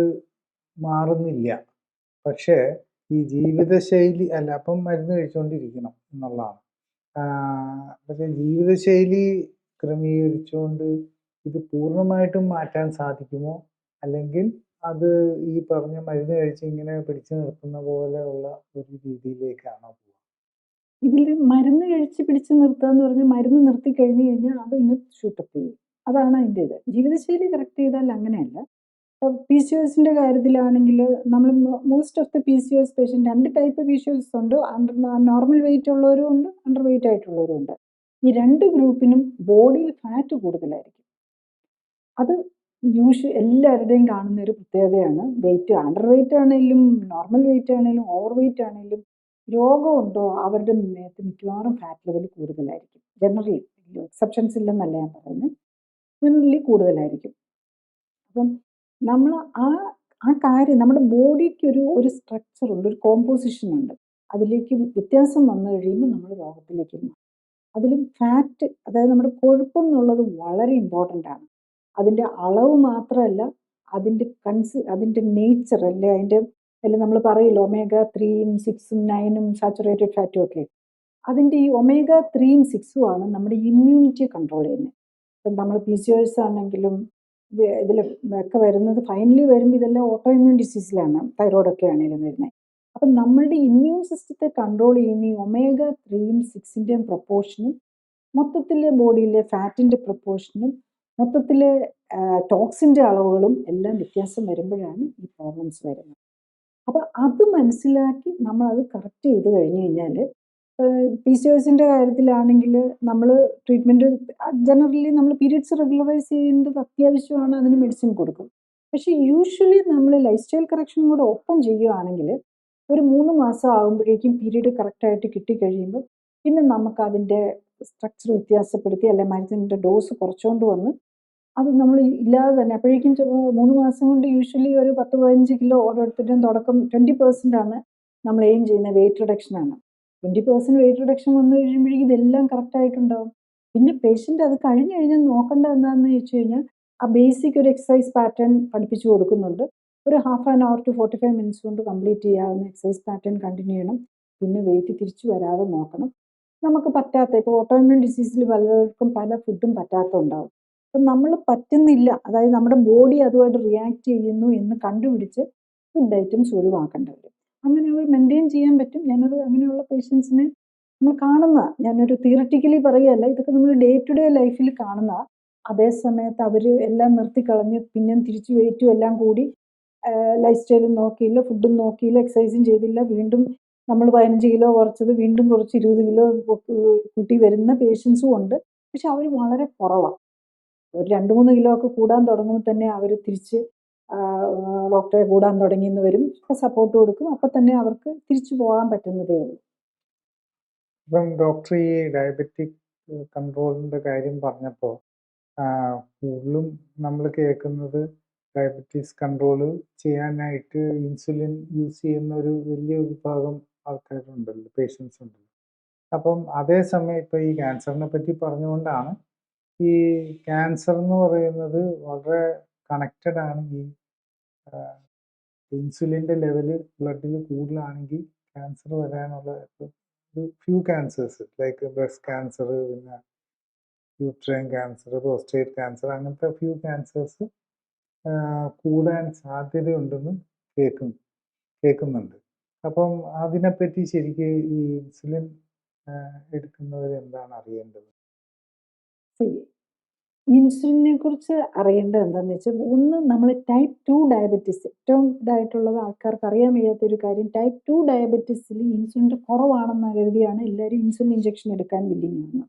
മാറുന്നില്ല. പക്ഷേ ഈ ജീവിതശൈലി അല്ല, അപ്പം മരുന്ന് കഴിച്ചുകൊണ്ടിരിക്കണം എന്നുള്ളതാണ്. പക്ഷെ ജീവിതശൈലി ക്രമീകരിച്ചുകൊണ്ട് ഇത് പൂർണ്ണമായിട്ടും മാറ്റാൻ സാധിക്കുമോ, അല്ലെങ്കിൽ അത് ഈ പറഞ്ഞ മരുന്ന് കഴിച്ച് ഇങ്ങനെ പിടിച്ചു നിർത്തുന്ന പോലെയുള്ള ഒരു രീതിയിലേക്കാണോ പോകുക? ഇതിൽ മരുന്ന് കഴിച്ച് പിടിച്ച് നിർത്തുക എന്ന് പറഞ്ഞാൽ മരുന്ന് നിർത്തി കഴിഞ്ഞ് കഴിഞ്ഞാൽ അത് പിന്നെ ഷൂട്ടപ്പ് ചെയ്യും. അതാണ് അതിൻ്റെ ഇത്. ജീവിതശൈലി കറക്റ്റ് ചെയ്താൽ അങ്ങനെയല്ല. ഇപ്പോൾ PCOSന്റെ കാര്യത്തിലാണെങ്കിൽ നമ്മൾ most of the PCOS patient 2 type PCOS ഉണ്ട്. നോർമൽ വെയിറ്റ് ഉള്ളവരും ഉണ്ട്, അണ്ടർ വെയിറ്റ് ആയിട്ടുള്ളവരും ഉണ്ട്. ഈ 2 ഗ്രൂപ്പിനും ബോഡിയിൽ ഫാറ്റ് കൂടുതലായിരിക്കും. അത് എല്ലാവരുടെയും കാണുന്ന ഒരു പ്രത്യേകതയാണ്. വെയിറ്റ് അണ്ടർ വെയിറ്റ് ആണെങ്കിലും നോർമൽ വെയിറ്റ് ആണെങ്കിലും ഓവർ വെയിറ്റ് ആണെങ്കിലും രോഗമുണ്ടോ അവരുടെ മേത്ത് മിക്കവാറും ഫാറ്റ് ലെവൽ കൂടുതലായിരിക്കും. ജനറലി, എക്സെപ്ഷൻസ് ഇല്ലെന്നല്ല ഞാൻ പറയുന്നത്, ജനറലി കൂടുതലായിരിക്കും. അപ്പം നമ്മൾ ആ കാര്യം നമ്മുടെ ബോഡിക്ക് ഒരു സ്ട്രക്ചർ ഉണ്ട്, ഒരു കോമ്പോസിഷൻ ഉണ്ട്. അതിലേക്ക് വ്യത്യാസം വന്നു കഴിയുമ്പോൾ നമ്മൾ രോഗത്തിലേക്ക് മാറും. അതിലും ഫാറ്റ്, അതായത് നമ്മുടെ കൊഴുപ്പെന്നുള്ളത് വളരെ ഇമ്പോർട്ടൻ്റ് ആണ്. അതിൻ്റെ അളവ് മാത്രമല്ല, അതിൻ്റെ നേച്ചർ അല്ലേ, അതിൽ നമ്മൾ പറയില്ല omega-3, 6, 9 സാച്ചുറേറ്റഡ് ഫാറ്റും ഒക്കെ. അതിൻ്റെ ഈ omega-3, 6 ആണ് നമ്മുടെ ഇമ്മ്യൂണിറ്റിയെ കൺട്രോൾ ചെയ്യുന്നത്. ഇപ്പം നമ്മൾ PCOS ആണെങ്കിലും ഇതിൽ ഒക്കെ വരുന്നത് ഫൈനലി വരുമ്പോൾ ഇതെല്ലാം ഓട്ടോ ഇമ്മ്യൂൺ ഡിസീസിലാണ്, തൈറോയിഡൊക്കെ ആണെങ്കിലും വരുന്നത്. അപ്പം നമ്മളുടെ ഇമ്മ്യൂൺ സിസ്റ്റത്തെ കൺട്രോൾ ചെയ്യുന്ന ഈ omega-3, 6 പ്രൊപ്പോർഷനും മൊത്തത്തിലെ ബോഡിയിലെ ഫാറ്റിൻ്റെ പ്രൊപ്പോർഷനും മൊത്തത്തിലെ ടോക്സിൻ്റെ അളവുകളും എല്ലാം വ്യത്യാസം വരുമ്പോഴാണ് ഈ പ്രോബ്ലംസ് വരുന്നത്. അപ്പോൾ അത് മനസ്സിലാക്കി നമ്മളത് കറക്റ്റ് ചെയ്ത് കഴിഞ്ഞ് കഴിഞ്ഞാൽ PCOSന്റെ കാര്യത്തിലാണെങ്കിൽ നമ്മൾ ട്രീറ്റ്മെൻറ്റ് ജനറലി നമ്മൾ പീരിയഡ്സ് റെഗുലറൈസ് ചെയ്യേണ്ടത് അത്യാവശ്യമാണ്, അതിന് മെഡിസിൻ കൊടുക്കും. പക്ഷേ യൂഷ്വലി നമ്മൾ ലൈഫ് സ്റ്റൈൽ കറക്ഷൻ കൂടെ ഒപ്പം ചെയ്യുകയാണെങ്കിൽ ഒരു 3 മാസം ആകുമ്പോഴേക്കും പീരീഡ് കറക്റ്റായിട്ട് കിട്ടിക്കഴിയുമ്പോൾ പിന്നെ നമുക്കതിൻ്റെ സ്ട്രക്ചർ വ്യത്യാസപ്പെടുത്തി അല്ലെ മരുന്നിൻ്റെ ഡോസ് കുറച്ചുകൊണ്ട് വന്ന് അത് നമ്മൾ ഇല്ലാതെ തന്നെ അപ്പോഴേക്കും 3 മാസം കൊണ്ട് യൂഷ്വലി ഒരു 10-15 കിലോ ഓരോരുത്തരുടെയും തുടക്കം 20% ആണ് നമ്മൾ എയിം ചെയ്യുന്ന വെയിറ്റ് റിഡക്ഷനാണ്. 20% വെയിറ്റ് റിഡക്ഷൻ വന്നു കഴിയുമ്പോഴേക്കും ഇതെല്ലാം കറക്റ്റായിട്ടുണ്ടാവും. പിന്നെ പേഷ്യൻ്റ് അത് കഴിഞ്ഞ് കഴിഞ്ഞാൽ നോക്കേണ്ടത് എന്താണെന്ന് ചോദിച്ചു കഴിഞ്ഞാൽ ആ ബേസിക് ഒരു എക്സസൈസ് പാറ്റേൺ പഠിപ്പിച്ചു കൊടുക്കുന്നുണ്ട്. ഒരു half an hour to 45 minutes കൊണ്ട് കംപ്ലീറ്റ് ചെയ്യാവുന്ന എക്സസൈസ് പാറ്റേൺ കണ്ടിന്യൂ ചെയ്യണം. പിന്നെ വെയിറ്റ് തിരിച്ചു വരാതെ നോക്കണം. നമുക്ക് പറ്റാത്ത, ഇപ്പോൾ ഓട്ടോഇമ്യൂൺ ഡിസീസിൽ പലർക്കും പല ഫുഡും പറ്റാത്തതുണ്ടാവും. അപ്പം നമ്മൾ പറ്റുന്നില്ല, അതായത് നമ്മുടെ ബോഡി അതുമായിട്ട് റിയാക്ട് ചെയ്യുന്നു എന്ന് കണ്ടുപിടിച്ച് ഫുഡ് ഐറ്റംസ് ഒഴിവാക്കേണ്ടി വരും. അങ്ങനെ അവർ മെയിൻറ്റെയിൻ ചെയ്യാൻ പറ്റും. അങ്ങനെയുള്ള പേഷ്യൻസിനെ നമ്മൾ കാണുന്ന, ഞാനൊരു തിയററ്റിക്കലി പറയുകയല്ല, ഇതൊക്കെ നമ്മൾ ഡേ ടു ഡേ ലൈഫിൽ കാണുന്ന. അതേ സമയത്ത് അവർ എല്ലാം നിർത്തിക്കളഞ്ഞ് പിന്നെ തിരിച്ചു വെയിറ്റും എല്ലാം കൂടി ലൈഫ് സ്റ്റൈലും നോക്കിയില്ല, ഫുഡും നോക്കിയില്ല, എക്സസൈസും ചെയ്തില്ല, വീണ്ടും നമ്മൾ 15 കിലോ കുറച്ചത് വീണ്ടും കുറച്ച് 20 കിലോ കൂട്ടി വരുന്ന പേഷ്യൻസും ഉണ്ട്. പക്ഷെ അവർ വളരെ കുറവാണ്. ഒരു 2-3 കിലോ ഒക്കെ കൂടാൻ തുടങ്ങുമ്പോൾ തന്നെ അവർ തിരിച്ച് ഡോക്ടറെ കൂടാൻ തുടങ്ങിയെന്ന് വരും. അപ്പോൾ സപ്പോർട്ട് കൊടുക്കും. അപ്പം തന്നെ അവർക്ക് തിരിച്ചു പോകാൻ പറ്റുന്നതേ ഉള്ളൂ. ഇപ്പം ഡോക്ടർ ഈ ഡയബറ്റിക് കൺട്രോളിൻ്റെ കാര്യം പറഞ്ഞപ്പോൾ കൂടുതലും നമ്മൾ കേൾക്കുന്നത് ഡയബറ്റീസ് കൺട്രോൾ ചെയ്യാനായിട്ട് ഇൻസുലിൻ യൂസ് ചെയ്യുന്ന ഒരു വലിയ വിഭാഗം ആൾക്കാരുണ്ടല്ലോ, പേഷ്യൻസ് ഉണ്ടല്ലോ. അപ്പം അതേസമയം ഇപ്പോൾ ഈ ക്യാൻസറിനെ പറ്റി പറഞ്ഞുകൊണ്ടാണ്, ഈ ക്യാൻസർ എന്ന് പറയുന്നത് വളരെ കണക്റ്റഡ് ആണ്. ഈ ഇൻസുലിൻ്റെ ലെവല് ബ്ലഡിൽ കൂടുതലാണെങ്കിൽ ക്യാൻസർ വരാനുള്ള ഒരു few cancers like breast cancer, പിന്നെ യൂട്രൈൻ ക്യാൻസർ, പ്രോസ്റ്റേറ്റ് ക്യാൻസർ, അങ്ങനത്തെ ഫ്യൂ ക്യാൻസേഴ്സ് കൂടാൻ സാധ്യതയുണ്ടെന്ന് കേൾക്കുന്നുണ്ട്. അപ്പം അതിനെപ്പറ്റി ശരിക്ക് ഈ ഇൻസുലിൻ എടുക്കുന്നവർ എന്താണ് അറിയേണ്ടത്? ഇൻസുലിനെ കുറിച്ച് അറിയേണ്ടത് എന്താണെന്ന് വെച്ചാൽ, ഒന്ന് നമ്മൾ ടൈപ്പ് 2 ഡയബറ്റീസ് ഏറ്റവും ഇതായിട്ടുള്ളത് ആൾക്കാർക്ക് അറിയാൻ വയ്യാത്തൊരു കാര്യം, ടൈപ്പ് 2 ഡയബറ്റീസിൽ ഇൻസുലിൻ്റെ കുറവാണെന്ന് കരുതിയാണ് എല്ലാവരും ഇൻസുലിൻ ഇഞ്ചക്ഷൻ എടുക്കാൻ വില്ലിങ് ആവുന്നത്.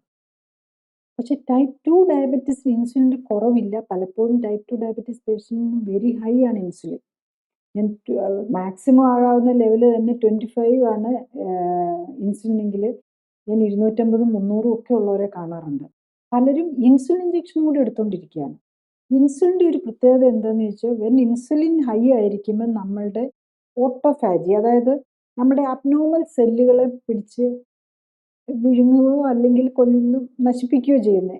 പക്ഷെ ടൈപ്പ് 2 ഡയബറ്റീസിൽ ഇൻസുലിൻ്റെ കുറവില്ല. പലപ്പോഴും ടൈപ്പ് 2 ഡയബറ്റീസ് പേഷ്യൻറ്റിന് വെരി ഹൈ ആണ് ഇൻസുലിൻ. ഞാൻ മാക്സിമം ആകാവുന്ന ലെവൽ തന്നെ 25 ആണ് ഇൻസുലിനെങ്കിൽ ഞാൻ 250, 300 ഒക്കെ ഉള്ളവരെ കാണാറുണ്ട്. പലരും ഇൻസുലിൻ ഇഞ്ചക്ഷൻ കൂടി എടുത്തുകൊണ്ടിരിക്കുകയാണ്. ഇൻസുലിൻ്റെ ഒരു പ്രത്യേകത എന്താണെന്ന് ചോദിച്ചാൽ, വെൻ ഇൻസുലിൻ ഹൈ ആയിരിക്കുമ്പോൾ നമ്മളുടെ ഓട്ടോഫാജി, അതായത് നമ്മുടെ അബ്നോർമൽ സെല്ലുകളെ പിടിച്ച് വിഴുങ്ങുകയോ അല്ലെങ്കിൽ നശിപ്പിക്കുകയോ ചെയ്യുന്നത്,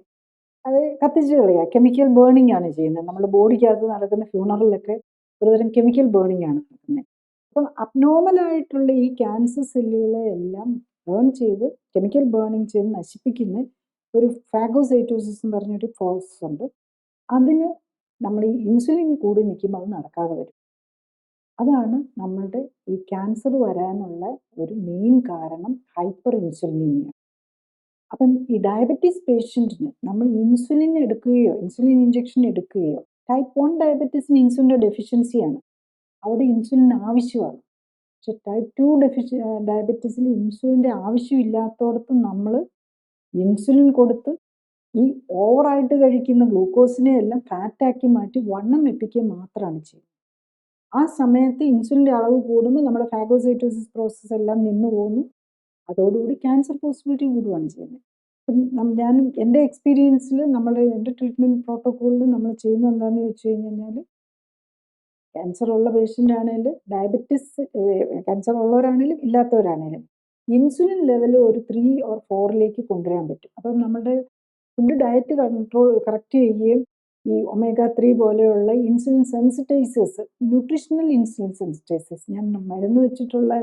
അത് കത്തിച്ച് കളയുക, കെമിക്കൽ ബേണിംഗ് ആണ് ചെയ്യുന്നത്. നമ്മുടെ ബോഡിക്കകത്ത് നടക്കുന്ന ഫ്യൂണറലിലൊക്കെ ഒരുതരം കെമിക്കൽ ബേണിംഗ് ആണ് നടക്കുന്നത്. അപ്പം അബ്നോർമലായിട്ടുള്ള ഈ ക്യാൻസർ സെല്ലുകളെ എല്ലാം ബേൺ ചെയ്ത്, കെമിക്കൽ ബേണിംഗ് ചെയ്ത് നശിപ്പിക്കുന്ന ഒരു ഫാഗോസൈറ്റോസിസ് എന്ന് പറഞ്ഞൊരു പ്രോസസ് ഉണ്ട്. അതിന് നമ്മൾ ഈ ഇൻസുലിൻ കൂടി നിൽക്കുമ്പോൾ അത് നടക്കാതെ വരും. അതാണ് നമ്മളുടെ ഈ ക്യാൻസർ വരാനുള്ള ഒരു മെയിൻ കാരണം, ഹൈപ്പർ ഇൻസുലിനീമിയ. അപ്പം ഈ ഡയബറ്റീസ് പേഷ്യൻറ്റിന് നമ്മൾ ഇൻസുലിൻ എടുക്കുകയോ ഇൻസുലിൻ ഇഞ്ചക്ഷൻ എടുക്കുകയോ, ടൈപ്പ് 1 ഡയബറ്റീസിന് ഇൻസുലിൻ്റെ ഡെഫിഷ്യൻസിയാണ്, അവിടെ ഇൻസുലിൻ ആവശ്യമാണ്. പക്ഷെ ടൈപ്പ് 2 ഡയബറ്റീസിൽ ഇൻസുലിൻ്റെ ആവശ്യമില്ലാത്തടത്ത് നമ്മൾ ഇൻസുലിൻ കൊടുത്ത് ഈ ഓവറായിട്ട് കഴിക്കുന്ന ഗ്ലൂക്കോസിനെ എല്ലാം ഫാറ്റാക്കി മാറ്റി വണ്ണം വെപ്പിക്കുക മാത്രമാണ് ചെയ്യുന്നത്. ആ സമയത്ത് ഇൻസുലിൻ്റെ അളവ് കൂടുമ്പോൾ നമ്മുടെ ഫാഗോസൈറ്റോസിസ് പ്രോസസ്സ് എല്ലാം നിന്നു പോകുന്നു. അതോടുകൂടി ക്യാൻസർ പോസിബിലിറ്റി കൂടുകയാണ് ചെയ്യുന്നത്. ഞാൻ എൻ്റെ എക്സ്പീരിയൻസിൽ എൻ്റെ ട്രീറ്റ്മെൻറ്റ് പ്രോട്ടോക്കോളിൽ നമ്മൾ ചെയ്യുന്നത് എന്താണെന്ന് വെച്ച് കഴിഞ്ഞാൽ, ക്യാൻസർ ഉള്ള പേഷ്യൻ്റ് ആണെങ്കിലും ഡയബറ്റിസ് ക്യാൻസർ ഉള്ളവരാണെങ്കിലും ഇല്ലാത്തവരാണെങ്കിലും ഇൻസുലിൻ ലെവൽ ഒരു 3 or 4ലേക്ക് കൊണ്ടുവരാൻ പറ്റും. അപ്പം നമ്മുടെ ഫുഡ് ഡയറ്റ് കറക്റ്റ് ചെയ്യുകയും ഈ omega-3 പോലെയുള്ള ഇൻസുലിൻ സെൻസിറ്റൈസേഴ്സ്, ന്യൂട്രീഷണൽ ഇൻസുലിൻ സെൻസിറ്റൈസേഴ്സ്, ഞാൻ മരുന്ന് വെച്ചിട്ടുള്ള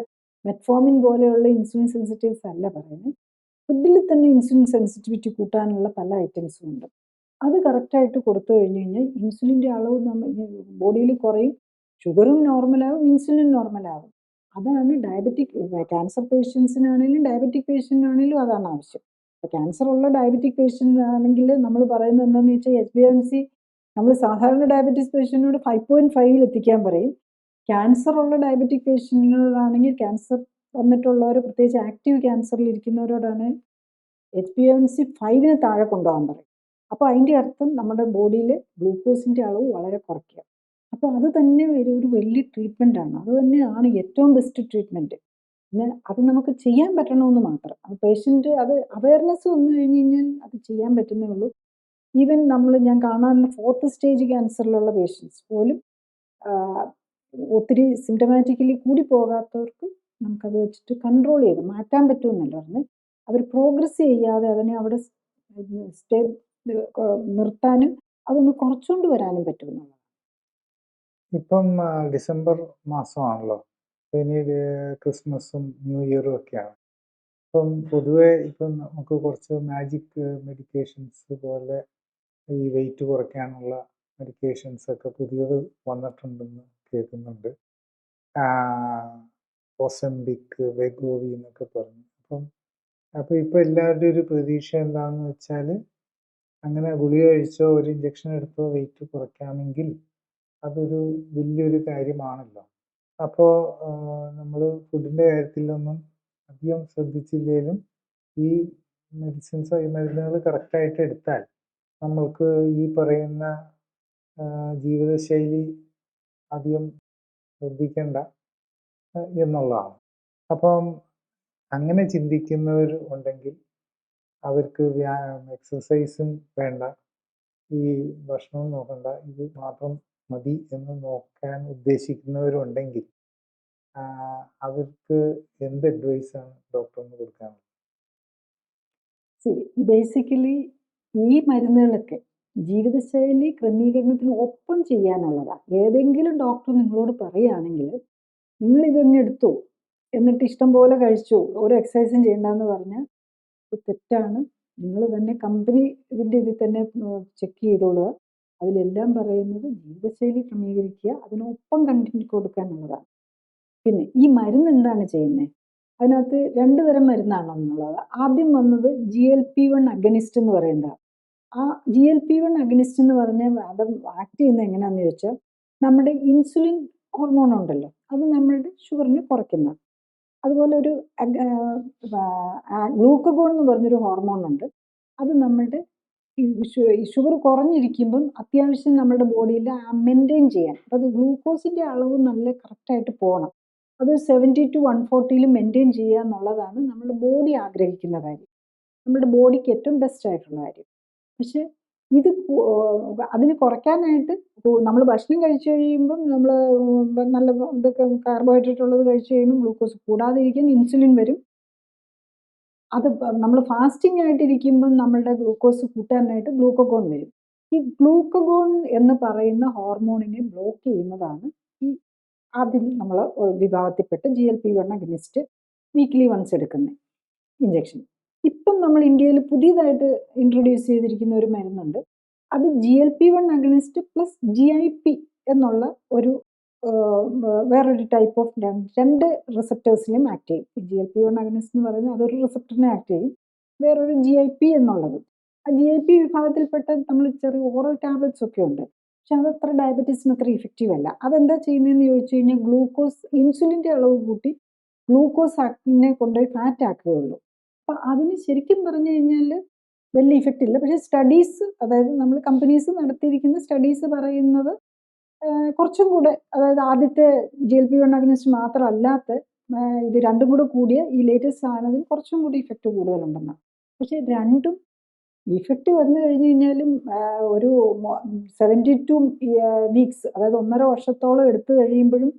മെറ്റ്ഫോമിൻ പോലെയുള്ള ഇൻസുലിൻ സെൻസിറ്റൈസേഴ്സ് അല്ല പറയുന്നത്, ഫുഡിൽ തന്നെ ഇൻസുലിൻ സെൻസിറ്റിവിറ്റി കൂട്ടാനുള്ള പല ഐറ്റംസും ഉണ്ട്. അത് കറക്റ്റായിട്ട് കൊടുത്തു കഴിഞ്ഞ് കഴിഞ്ഞാൽ ഇൻസുലിൻ്റെ അളവ് ബോഡിയിൽ കുറയും, ഷുഗറും നോർമലാകും, ഇൻസുലിൻ നോർമലാകും. അതാണ് ഡയബറ്റിക് ക്യാൻസർ പേഷ്യൻസിനാണെങ്കിലും ഡയബറ്റിക് പേഷ്യൻ്റിനാണെങ്കിലും അതാണ് ആവശ്യം. അപ്പോൾ ക്യാൻസർ ഉള്ള ഡയബറ്റിക് പേഷ്യൻ്റ് ആണെങ്കിൽ നമ്മൾ പറയുന്നത് എന്താണെന്ന് വെച്ചാൽ, HbA1c നമ്മൾ സാധാരണ ഡയബറ്റീസ് പേഷ്യൻറ്റിനോട് 5.5 എത്തിക്കാൻ പറയും. ക്യാൻസർ ഉള്ള ഡയബറ്റിക് പേഷ്യൻറ്റിനോടാണെങ്കിൽ, ക്യാൻസർ വന്നിട്ടുള്ളവർ പ്രത്യേകിച്ച് ആക്റ്റീവ് ക്യാൻസറിൽ ഇരിക്കുന്നവരോടാണ് HbA1c 5ന് താഴെ കൊണ്ടുപോകാൻ പറയും. അപ്പോൾ അതിൻ്റെ അർത്ഥം നമ്മുടെ ബോഡിയിൽ ഗ്ലൂക്കോസിൻ്റെ അളവ് വളരെ കുറയ്ക്കുക. അപ്പോൾ അത് തന്നെ ഒരു വലിയ ട്രീറ്റ്മെൻറ്റാണ്. അത് തന്നെയാണ് ഏറ്റവും ബെസ്റ്റ് ട്രീറ്റ്മെൻറ്റ്. പിന്നെ അത് നമുക്ക് ചെയ്യാൻ പറ്റണമെന്ന് മാത്രം. അത് പേഷ്യൻ്റ് അത് അവയർനെസ് വന്നു കഴിഞ്ഞ് കഴിഞ്ഞാൽ അത് ചെയ്യാൻ പറ്റുന്നേ ഉള്ളൂ. ഈവൻ ഞാൻ കാണാറുള്ള 4th സ്റ്റേജ് ക്യാൻസറിലുള്ള പേഷ്യൻസ് പോലും ഒത്തിരി സിംറ്റമാറ്റിക്കലി കൂടി പോകാത്തവർക്ക് നമുക്കത് വെച്ചിട്ട് കൺട്രോൾ ചെയ്ത് മാറ്റാൻ പറ്റുമെന്നല്ല പറഞ്ഞ്, അവർ പ്രോഗ്രസ് ചെയ്യാതെ അതിനെ അവിടെ നിർത്താനും അതൊന്ന് കുറച്ചുകൊണ്ട് വരാനും പറ്റുമെന്നുള്ളതാണ്. ഇപ്പം ഡിസംബർ മാസമാണല്ലോ, പിന്നീട് ക്രിസ്മസും ന്യൂ ഇയറും ഒക്കെയാണ്. അപ്പം പൊതുവെ ഇപ്പം നമുക്ക് കുറച്ച് മാജിക് മെഡിക്കേഷൻസ് പോലെ ഈ വെയിറ്റ് കുറയ്ക്കാനുള്ള മെഡിക്കേഷൻസ് ഒക്കെ പുതിയത് വന്നിട്ടുണ്ടെന്ന് കേൾക്കുന്നുണ്ട്. ഓസെംപിക്, വെഗോവി എന്നൊക്കെ പറഞ്ഞു. അപ്പോൾ ഇപ്പോൾ എല്ലാവരുടെയും ഒരു പ്രതീക്ഷ എന്താണെന്ന് വെച്ചാൽ, അങ്ങനെ ഗുളിക കഴിച്ചോ ഒരു ഇഞ്ചക്ഷൻ എടുത്തോ വെയിറ്റ് കുറയ്ക്കാമെങ്കിൽ അതൊരു വലിയൊരു കാര്യമാണല്ലോ. അപ്പോൾ നമ്മൾ ഫുഡിൻ്റെ കാര്യത്തിലൊന്നും അധികം ശ്രദ്ധിച്ചില്ലെങ്കിലും ഈ മരുന്നുകൾ കറക്റ്റായിട്ട് എടുത്താൽ നമ്മൾക്ക് ഈ പറയുന്ന ജീവിതശൈലി അധികം ശ്രദ്ധിക്കേണ്ട എന്നുള്ളതാണ്. അപ്പം അങ്ങനെ ചിന്തിക്കുന്നവർ ഉണ്ടെങ്കിൽ അവർക്ക് എക്സസൈസും വേണ്ട, ഈ ഭക്ഷണവും നോക്കണ്ട, ഇത് മാത്രം മതി എന്ന് നോക്കാൻ ഉദ്ദേശിക്കുന്നവരുണ്ടെങ്കിൽ അവർക്ക് എന്ത് അഡ്വൈസാണ് ഡോക്ടറിന് കൊടുക്കാനുള്ളത്? ബേസിക്കലി ഈ മരുന്നുകളൊക്കെ ജീവിതശൈലി ക്രമീകരണത്തിന് ഒപ്പം ചെയ്യാനുള്ളതാണ്. ഏതെങ്കിലും ഡോക്ടർ നിങ്ങളോട് പറയുകയാണെങ്കിൽ നിങ്ങൾ ഇതന്നെ എടുത്തു എന്നിട്ട് ഇഷ്ടം പോലെ കഴിച്ചു, ഒരു എക്സസൈസും ചെയ്യണ്ടെന്ന് പറഞ്ഞാൽ ഇത് തെറ്റാണ്. നിങ്ങൾ തന്നെ കമ്പനി ഇതിൽ തന്നെ ചെക്ക് ചെയ്തോളുക. അതിലെല്ലാം പറയുന്നത് ജീവിതശൈലി ക്രമീകരിക്കുക, അതിനൊപ്പം കണ്ടന്റ് കൊടുക്കുക എന്നുള്ളതാണ്. പിന്നെ ഈ മരുന്ന് എന്താണ് ചെയ്യുന്നത്? അതിനകത്ത് 2 തരം മരുന്നാണെന്നുള്ളത്. ആദ്യം വന്നത് GLP-1 അഗനിസ്റ്റ് എന്ന് പറയുന്നതാണ്. ആ GLP-1 അഗനിസ്റ്റ് എന്ന് പറഞ്ഞാൽ അത് ആക്ട് ചെയ്യുന്നത് എങ്ങനെയാണെന്ന് ചോദിച്ചാൽ, നമ്മുടെ ഇൻസുലിൻ ഹോർമോൺ ഉണ്ടല്ലോ, അത് നമ്മളുടെ ഷുഗറിനെ കുറയ്ക്കുന്ന. അതുപോലെ ഒരു ഗ്ലൂക്കഗോൺ എന്ന് പറഞ്ഞൊരു ഹോർമോൺ ഉണ്ട്. അത് നമ്മളുടെ ഈ ഷുഗർ കുറഞ്ഞിരിക്കുമ്പം അത്യാവശ്യം നമ്മുടെ ബോഡിയിൽ മെയിൻറ്റെയിൻ ചെയ്യാൻ, അപ്പോൾ അത് ഗ്ലൂക്കോസിൻ്റെ അളവ് നല്ല കറക്റ്റായിട്ട് പോകണം. അത് 70 to 140 മെയിൻറ്റെയിൻ ചെയ്യുക എന്നുള്ളതാണ് നമ്മുടെ ബോഡി ആഗ്രഹിക്കുന്ന കാര്യം, നമ്മുടെ ബോഡിക്ക് ഏറ്റവും ബെസ്റ്റ് ആയിട്ടുള്ള കാര്യം. പക്ഷെ ഇത് അതിന് കുറയ്ക്കാനായിട്ട് നമ്മൾ ഭക്ഷണം കഴിച്ചു കഴിയുമ്പം നമ്മൾ നല്ല ഇതൊക്കെ കാർബോഹൈഡ്രേറ്റ് ഉള്ളത് കഴിച്ചു കഴിയുമ്പോൾ ഗ്ലൂക്കോസ് കൂടാതിരിക്കാൻ ഇൻസുലിൻ വരും. അത് നമ്മൾ ഫാസ്റ്റിംഗ് ആയിട്ടിരിക്കുമ്പം നമ്മളുടെ ഗ്ലൂക്കോസ് കൂട്ടാനായിട്ട് ഗ്ലൂക്കഗോൺ വരും. ഈ ഗ്ലൂക്കഗോൺ എന്ന് പറയുന്ന ഹോർമോണിനെ ബ്ലോക്ക് ചെയ്യുന്നതാണ് ഈ ആദ്യം നമ്മൾ വിഭാഗത്തിൽപ്പെട്ട് GLP-1 അഗനിസ്റ്റ് വീക്ക്ലി വൺസ് എടുക്കുന്ന ഇഞ്ചക്ഷൻ. ഇപ്പം നമ്മൾ ഇന്ത്യയിൽ പുതിയതായിട്ട് ഇൻട്രൊഡ്യൂസ് ചെയ്തിരിക്കുന്ന ഒരു മരുന്നുണ്ട്. അത് GLP-1 അഗനിസ്റ്റ് പ്ലസ് GIP എന്നുള്ള ഒരു വേറൊരു ടൈപ്പ് ഓഫ് 2 റിസപ്റ്റേഴ്സിലും ആക്ട് ചെയ്യും. GLP-1 അഗനിസ്റ്റ് എന്ന് പറയുന്നത് അതൊരു റിസപ്റ്ററിനെ ആക്ട് ചെയ്യും, വേറൊരു GIP എന്നുള്ളത്. ആ GIP വിഭാഗത്തിൽപ്പെട്ട നമ്മൾ ചെറിയ ഓറൽ ടാബ്ലറ്റ്സ് ഒക്കെ ഉണ്ട്, പക്ഷെ അതത്ര ഡയബറ്റീസിന് അത്ര ഇഫക്റ്റീവ് അല്ല. അതെന്താ ചെയ്യുന്നതെന്ന് ചോദിച്ചു കഴിഞ്ഞാൽ ഗ്ലൂക്കോസ് ഇൻസുലിൻ്റെ അളവ് കൂട്ടി ഗ്ലൂക്കോസ് ആക്കിനെ കൊണ്ടുപോയി ഫാറ്റ് ആക്കുകയുള്ളൂ. അപ്പം അതിന് ശരിക്കും പറഞ്ഞു കഴിഞ്ഞാൽ വലിയ ഇഫക്റ്റ് ഇല്ല. പക്ഷേ സ്റ്റഡീസ്, അതായത് നമ്മൾ കമ്പനീസ് നടത്തിയിരിക്കുന്ന സ്റ്റഡീസ് പറയുന്നത് കുറച്ചും കൂടെ, അതായത് ആദ്യത്തെ GLP-1 അഗനിസ്റ്റ് മാത്രമല്ലാത്ത ഇത് രണ്ടും കൂടെ കൂടിയ ഈ ലേറ്റസ്റ്റ് സാധനത്തിന് കുറച്ചും കൂടി ഇഫക്റ്റ് കൂടുതലുണ്ടെന്നാണ്. പക്ഷേ രണ്ടും ഇഫക്റ്റ് വന്നു കഴിഞ്ഞ് കഴിഞ്ഞാലും ഒരു 72 വീക്സ്, അതായത് 1.5 വർഷത്തോളം എടുത്തു കഴിയുമ്പോഴും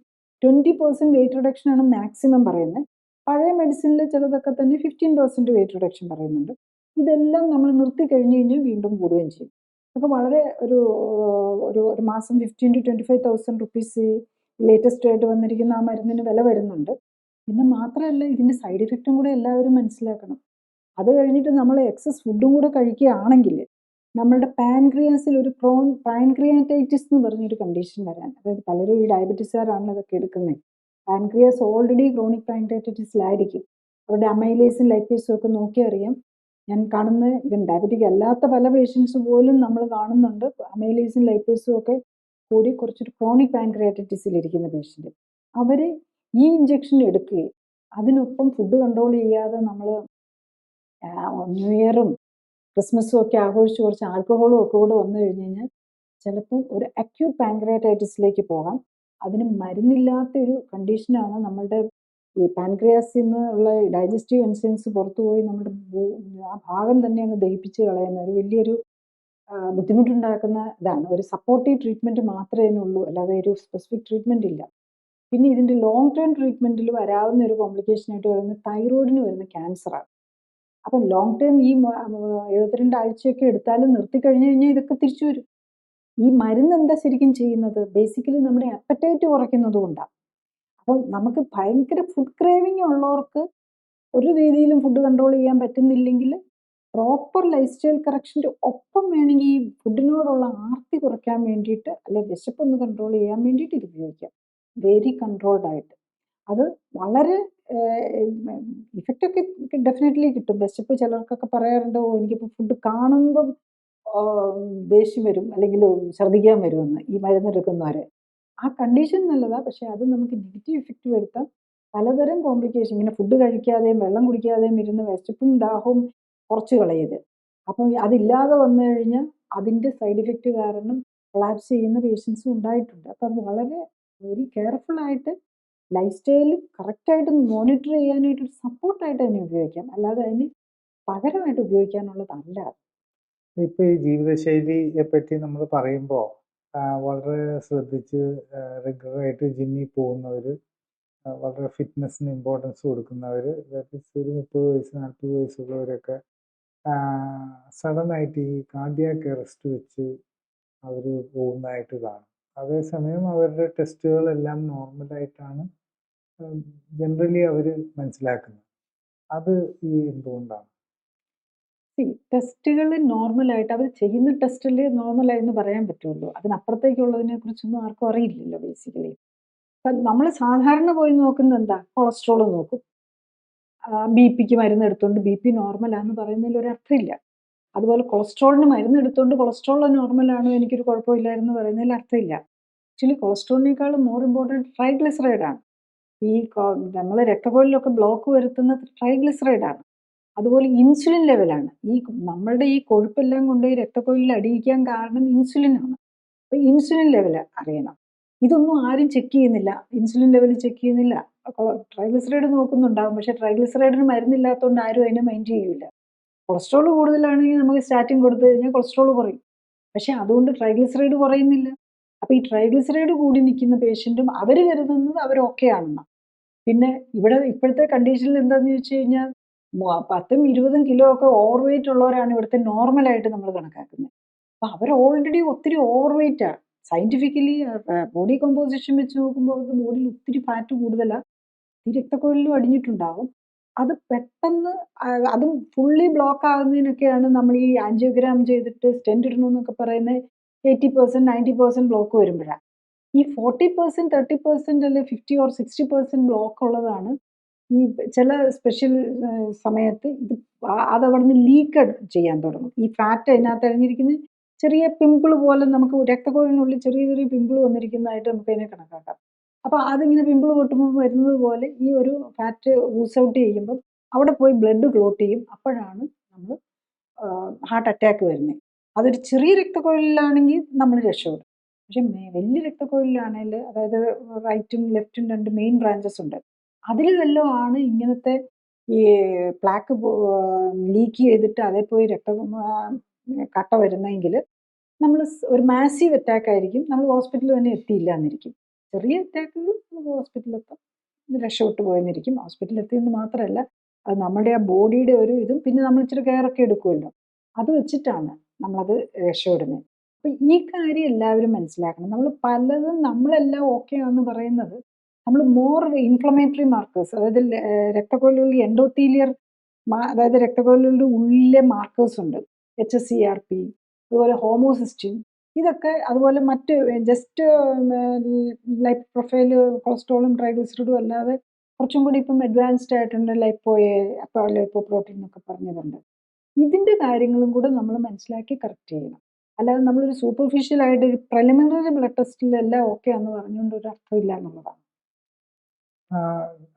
20% വെയിറ്റ് റിഡക്ഷനാണ് മാക്സിമം പറയുന്നത്. പഴയ മെഡിസിനിൽ ചിലതൊക്കെ തന്നെ 15% വെയിറ്റ് റിഡക്ഷൻ പറയുന്നുണ്ട്. ഇതെല്ലാം നമ്മൾ നിർത്തി കഴിഞ്ഞ് കഴിഞ്ഞാൽ വീണ്ടും കൂടുകയും ചെയ്യും. അപ്പോൾ വളരെ ഒരു മാസം 15,000 to 25,000 റുപ്പീസ് ലേറ്റസ്റ്റ് ആയിട്ട് വന്നിരിക്കുന്ന ആ മരുന്നിന് വില വരുന്നുണ്ട്. പിന്നെ മാത്രമല്ല ഇതിൻ്റെ സൈഡ് ഇഫക്റ്റും കൂടെ എല്ലാവരും മനസ്സിലാക്കണം. അത് കഴിഞ്ഞിട്ട് നമ്മൾ എക്സസ് ഫുഡും കൂടെ കഴിക്കുകയാണെങ്കിൽ നമ്മളുടെ പാൻക്രിയാസിൽ ഒരു പാൻക്രിയാറ്റൈറ്റിസ് എന്ന് പറഞ്ഞൊരു കണ്ടീഷൻ വരാൻ, അതായത് പലരും ഈ ഡയബറ്റീസുകാരാണ് ഇതൊക്കെ എടുക്കുന്നത്. പാൻക്രിയാസ് ഓൾറെഡി ക്രോണിക് പാൻക്രിയാറ്റൈറ്റിസിലായിരിക്കും. അവരുടെ അമൈലേസും ലൈപ്പേസും ഒക്കെ നോക്കി അറിയാം. ഞാൻ കാണുന്ന ഇവൻ ഡയബറ്റിക് അല്ലാത്ത പല പേഷ്യൻസ് പോലും നമ്മൾ കാണുന്നുണ്ട് അമൈലേസും ലൈപ്പേസും ഒക്കെ കൂടി കുറച്ചൊരു ക്രോണിക് പാൻക്രിയാറ്റൈറ്റിസിലിരിക്കുന്ന പേഷ്യൻ്റ്. അവർ ഈ ഇഞ്ചക്ഷൻ എടുക്കുകയും അതിനൊപ്പം ഫുഡ് കൺട്രോൾ ചെയ്യാതെ നമ്മൾ ന്യൂ ഇയറും ക്രിസ്മസും ഒക്കെ ആഘോഷിച്ച് കുറച്ച് ആൽക്കഹോളും ഒക്കെ കൂടെ വന്നു കഴിഞ്ഞ് കഴിഞ്ഞാൽ ചിലപ്പോൾ ഒരു അക്യൂട്ട് പാൻക്രിയാറ്റൈറ്റിസിലേക്ക് പോകാം. അതിന് മരുന്നില്ലാത്ത ഒരു കണ്ടീഷനാണ് നമ്മളുടെ ഈ പാൻക്രിയാസിൽ നിന്ന് ഉള്ള ഡൈജസ്റ്റീവ് എൻസൈംസ് പുറത്തുപോയി നമ്മുടെ ആ ഭാഗം തന്നെ അങ്ങ് ദഹിപ്പിച്ച് കളയുന്ന ഒരു വലിയൊരു ബുദ്ധിമുട്ടുണ്ടാക്കുന്ന ഇതാണ്. ഒരു സപ്പോർട്ടീവ് ട്രീറ്റ്മെൻറ്റ് മാത്രമേ ഇതിനുള്ളൂ, അല്ലാതെ ഒരു സ്പെസിഫിക് ട്രീറ്റ്മെൻറ്റ് ഇല്ല. പിന്നെ ഇതിൻ്റെ ലോങ് ടേം ട്രീറ്റ്മെൻറ്റിൽ വരാവുന്ന ഒരു കോംപ്ലിക്കേഷനായിട്ട് വരുന്നത് തൈറോയിഡിന് വരുന്ന ക്യാൻസറാണ്. അപ്പം ലോങ് ടേം ഈ 72 ആഴ്ചയൊക്കെ എടുത്താലും നിർത്തിക്കഴിഞ്ഞ് കഴിഞ്ഞാൽ ഇതൊക്കെ തിരിച്ചു വരും. ഈ മരുന്ന് എന്താ ശരിക്കും ചെയ്യുന്നത്? ബേസിക്കലി നമ്മുടെ അപ്പറ്റൈറ്റ് കുറയ്ക്കുന്നത് കൊണ്ടാണ്. അപ്പം നമുക്ക് ഭയങ്കര ഫുഡ് ക്രേവിങ് ഉള്ളവർക്ക് ഒരു രീതിയിലും ഫുഡ് കൺട്രോൾ ചെയ്യാൻ പറ്റുന്നില്ലെങ്കിൽ പ്രോപ്പർ ലൈഫ് സ്റ്റൈൽ കറക്ഷൻ്റെ ഒപ്പം വേണമെങ്കിൽ ഈ ഫുഡിനോടുള്ള ആർത്തി കുറയ്ക്കാൻ വേണ്ടിയിട്ട്, അല്ലെ വിശപ്പൊന്ന് കൺട്രോൾ ചെയ്യാൻ വേണ്ടിയിട്ട് ഇത് ഉപയോഗിക്കാം. വെരി കൺട്രോൾഡ് ആയിട്ട്. അത് വളരെ ഇഫക്റ്റൊക്കെ ഡെഫിനറ്റ്ലി കിട്ടും. വിശപ്പ് ചിലർക്കൊക്കെ പറയാറുണ്ട്, ഓ എനിക്കിപ്പോൾ ഫുഡ് കാണുമ്പം ദേഷ്യം വരും അല്ലെങ്കിൽ ഛർദ്ദിക്കാൻ വരുമെന്ന് ഈ മരുന്നെടുക്കുന്നവരെ. ആ കണ്ടീഷൻ നല്ലതാണ്, പക്ഷേ അത് നമുക്ക് നെഗറ്റീവ് ഇഫക്റ്റ് വരുത്താം. പലതരം കോംപ്ലിക്കേഷൻ, ഇങ്ങനെ ഫുഡ് കഴിക്കാതെയും വെള്ളം കുടിക്കാതെയും ഇരുന്ന് വിശപ്പും ദാഹവും കുറച്ച് കളയരുത്. അപ്പം അതില്ലാതെ വന്നു കഴിഞ്ഞാൽ അതിൻ്റെ സൈഡ് ഇഫക്റ്റ് കാരണം കൊളാപ്സ് ചെയ്യുന്ന പേഷ്യൻസും ഉണ്ടായിട്ടുണ്ട്. അപ്പം അത് വളരെ വെരി കെയർഫുള്ളായിട്ട് ലൈഫ് സ്റ്റൈൽ കറക്റ്റായിട്ട് മോണിറ്റർ ചെയ്യാനായിട്ട് സപ്പോർട്ടായിട്ട് തന്നെ ഉപയോഗിക്കാം, അല്ലാതെ അതിന് പകരമായിട്ട് ഉപയോഗിക്കാനുള്ളതല്ല. ഇപ്പോൾ ഈ ജീവിതശൈലിയെ പറ്റി നമ്മൾ പറയുമ്പോൾ വളരെ ശ്രദ്ധിച്ച് റെഗുലറായിട്ട് ജിമ്മിൽ പോകുന്നവർ, വളരെ ഫിറ്റ്നസ്സിന് ഇമ്പോർട്ടൻസ് കൊടുക്കുന്നവർ, ദാറ്റ് ഈസ് ഒരു 30 വയസ്സ് 40 വയസ്സുള്ളവരൊക്കെ സഡനായിട്ട് ഈ കാർഡിയാക് അറസ്റ്റ് വെച്ച് അവർ പോകുന്നതായിട്ട് കാണും. അതേസമയം അവരുടെ ടെസ്റ്റുകളെല്ലാം നോർമലായിട്ടാണ് ജനറലി അവർ മനസ്സിലാക്കുന്നത്. അത് ഈ എന്തുകൊണ്ടാണ്? ടെസ്റ്റുകൾ നോർമലായിട്ട് അവർ ചെയ്യുന്ന ടെസ്റ്റിൽ നോർമലായെന്ന് പറയാൻ പറ്റുള്ളൂ. അതിനപ്പുറത്തേക്കുള്ളതിനെ കുറിച്ചൊന്നും ആർക്കും അറിയില്ലല്ലോ ബേസിക്കലി. ഇപ്പം നമ്മൾ സാധാരണ പോയി നോക്കുന്നത് എന്താ? കൊളസ്ട്രോൾ നോക്കും. ബിപിക്ക് മരുന്ന് എടുത്തുകൊണ്ട് ബിപി നോർമലാന്ന് പറയുന്നതിൽ ഒരർത്ഥമില്ല. അതുപോലെ കൊളസ്ട്രോളിന് മരുന്ന് എടുത്തുകൊണ്ട് കൊളസ്ട്രോൾ നോർമലാണ്, എനിക്കൊരു കുഴപ്പമില്ലായിരുന്നു പറയുന്നതിൽ അർത്ഥമില്ല. ആക്ച്വലി കൊളസ്ട്രോളിനേക്കാളും മോർ ഇമ്പോർട്ടൻറ്റ് ട്രൈഗ്ലിസറൈഡ് ആണ്. ഈ നമ്മൾ രക്തക്കുഴലിലൊക്കെ ബ്ലോക്ക് വരുത്തുന്നത് ട്രൈഗ്ലിസറൈഡ് ആണ്. അതുപോലെ ഇൻസുലിൻ ലെവലാണ്. നമ്മളുടെ ഈ കൊഴുപ്പെല്ലാം കൊണ്ടുപോയി രക്തക്കുഴലിൽ അടിയിക്കാൻ കാരണം ഇൻസുലിനാണ്. അപ്പോൾ ഇൻസുലിൻ ലെവൽ അറിയണം. ഇതൊന്നും ആരും ചെക്ക് ചെയ്യുന്നില്ല. ഇൻസുലിൻ ലെവൽ ചെക്ക് ചെയ്യുന്നില്ല. ട്രൈഗ്ലിസറൈഡ് നോക്കുന്നുണ്ടാകും, പക്ഷേ ട്രൈഗ്ലിസറൈഡിന് മരുന്നില്ലാത്തതുകൊണ്ട് ആരും അതിനെ മൈൻഡ് ചെയ്യില്ല. കൊളസ്ട്രോൾ കൂടുതലാണെങ്കിൽ നമുക്ക് സ്റ്റാറ്റിൻ കൊടുത്തു കഴിഞ്ഞാൽ കൊളസ്ട്രോൾ കുറയും. പക്ഷേ അതുകൊണ്ട് ട്രൈഗ്ലിസറൈഡ് കുറയുന്നില്ല. അപ്പോൾ ഈ ട്രൈഗ്ലിസറൈഡ് കൂടി നിൽക്കുന്ന പേഷ്യൻറ്റും അവർ കരുതുന്നത് അവർ ഓക്കെ ആണെന്നാണ്. പിന്നെ ഇപ്പോഴത്തെ കണ്ടീഷനിൽ എന്താണെന്ന് ചോദിച്ചു കഴിഞ്ഞാൽ 10ഉം 20ഉം കിലോ ഒക്കെ ഓവർ വെയിറ്റ് ഉള്ളവരാണ് ഇവിടുത്തെ നോർമലായിട്ട് നമ്മൾ കണക്കാക്കുന്നത്. അപ്പോൾ അവർ ഓൾറെഡി ഒത്തിരി ഓവർ വെയിറ്റാണ്. സയൻറ്റിഫിക്കലി ബോഡി കമ്പോസിഷൻ വെച്ച് നോക്കുമ്പോൾ അവർക്ക് ബോഡിയിൽ ഒത്തിരി ഫാറ്റ് കൂടുതലാണ്. ഈ രക്തക്കുഴലിലും അടിഞ്ഞിട്ടുണ്ടാകും. അത് പെട്ടെന്ന് അതും ഫുള്ളി ബ്ലോക്ക് ആകുന്നതിനൊക്കെയാണ് നമ്മൾ ഈ ആൻജിയോഗ്രാം ചെയ്തിട്ട് സ്റ്റെൻറ്റ് ഇടണമെന്നൊക്കെ പറയുന്നത്. 80% 90% ബ്ലോക്ക് വരുമ്പോഴാണ്. ഈ 40% 30% അല്ലെ 50 or 60% ബ്ലോക്ക് ഉള്ളതാണ് ഈ ചില സ്പെഷ്യൽ സമയത്ത് അതവിടുന്ന് ലീക്ക് ചെയ്യാൻ തുടങ്ങും. ഈ ഫാറ്റ് അതിനകത്ത് അഴിഞ്ഞിരിക്കുന്ന ചെറിയ പിമ്പിൾ പോലെ നമുക്ക് രക്തക്കുഴലിനുള്ളിൽ ചെറിയ ചെറിയ പിമ്പിൾ വന്നിരിക്കുന്നതായിട്ട് നമുക്ക് അതിനെ കണക്കാക്കാം. അപ്പോൾ അതിങ്ങനെ പിമ്പിൾ പൊട്ടുമ്പോൾ വരുന്നത് പോലെ ഈ ഒരു ഫാറ്റ് ഊസ് ഔട്ട് ചെയ്യുമ്പം അവിടെ പോയി ബ്ലഡ് ക്ലോട്ട് ചെയ്യും. അപ്പോഴാണ് നമ്മൾ ഹാർട്ട് അറ്റാക്ക് വരുന്നത്. അതൊരു ചെറിയ രക്തക്കുഴലിലാണെങ്കിൽ നമ്മൾ രക്ഷപ്പെടും. പക്ഷെ വലിയ രക്തക്കുഴലിലാണെങ്കിൽ, അതായത് റൈറ്റും ലെഫ്റ്റും 2 മെയിൻ ബ്രാഞ്ചസ് ഉണ്ട്, അതിൽ വല്ലതും ആണ് ഇങ്ങനത്തെ ഈ പ്ലാക്ക് ലീക്ക് ചെയ്തിട്ട് അതേ പോയി കട്ട വരുന്നെങ്കിൽ നമ്മൾ ഒരു മാസീവ് അറ്റാക്ക് ആയിരിക്കും. നമ്മൾ ഹോസ്പിറ്റലിൽ തന്നെ എത്തിയില്ല എന്നിരിക്കും. ചെറിയ അറ്റാക്കുകൾ നമുക്ക് ഹോസ്പിറ്റലിലെത്താം, രക്ഷപ്പെട്ടു പോയെന്നിരിക്കും. ഹോസ്പിറ്റലിൽ എത്തിയെന്ന് മാത്രമല്ല, അത് നമ്മുടെ ആ ബോഡിയുടെ ഒരു ഇതും പിന്നെ നമ്മൾ ഇച്ചിരി കെയറൊക്കെ എടുക്കുമല്ലോ, അത് വെച്ചിട്ടാണ് നമ്മളത് രക്ഷപ്പെടുന്നത്. അപ്പം ഈ കാര്യം എല്ലാവരും മനസ്സിലാക്കണം. നമ്മൾ പലതും നമ്മളെല്ലാം ഓക്കെ ആണെന്ന് പറയുന്നത് നമ്മൾ മോർ ഇൻഫ്ലമേറ്ററി മാർക്കേഴ്സ്, അതായത് രക്തക്കുഴലുകളിൽ എൻഡോത്തീലിയർ, അതായത് രക്തക്കുഴലുകളുടെ ഉള്ളിലെ മാർക്കേഴ്സ് ഉണ്ട്. HSCRP, അതുപോലെ ഹോമോസിസ്റ്റിൻ, ഇതൊക്കെ, അതുപോലെ മറ്റ് ജസ്റ്റ് ലൈഫ് പ്രൊഫൈൽ കൊളസ്ട്രോളും ട്രൈഗ്ലിസറിഡും അല്ലാതെ കുറച്ചും കൂടി ഇപ്പം അഡ്വാൻസ്ഡ് ആയിട്ടുണ്ട്, ലൈപ്പോ പ്രോട്ടീൻ എന്നൊക്കെ പറഞ്ഞതുണ്ട്. ഇതിൻ്റെ കാര്യങ്ങളും കൂടെ നമ്മൾ മനസ്സിലാക്കി കറക്റ്റ് ചെയ്യണം. അല്ലാതെ നമ്മളൊരു സൂപ്പർഫിഷ്യലായിട്ട് ഒരു പ്രിലിമിനറി ബ്ലഡ് ടെസ്റ്റിലെല്ലാം ഓക്കെ എന്ന് പറഞ്ഞുകൊണ്ട് ഒരു അർത്ഥമില്ല എന്നുള്ളതാണ്.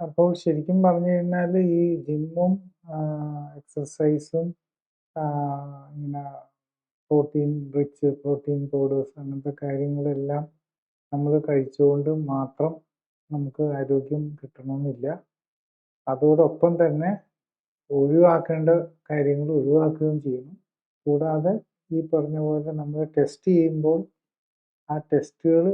അപ്പോൾ ശരിക്കും പറഞ്ഞു കഴിഞ്ഞാൽ ഈ ജിമ്മും എക്സസൈസും ഇങ്ങനെ പ്രോട്ടീൻ പൗഡേഴ്സ് അങ്ങനത്തെ കാര്യങ്ങളെല്ലാം നമ്മൾ കഴിച്ചുകൊണ്ട് മാത്രം നമുക്ക് ആരോഗ്യം കിട്ടണമെന്നില്ല. അതോടൊപ്പം തന്നെ ഒഴിവാക്കേണ്ട കാര്യങ്ങൾ ഒഴിവാക്കുകയും ചെയ്യണം. കൂടാതെ ഈ പറഞ്ഞ പോലെ നമ്മൾ ടെസ്റ്റ് ചെയ്യുമ്പോൾ ആ ടെസ്റ്റുകൾ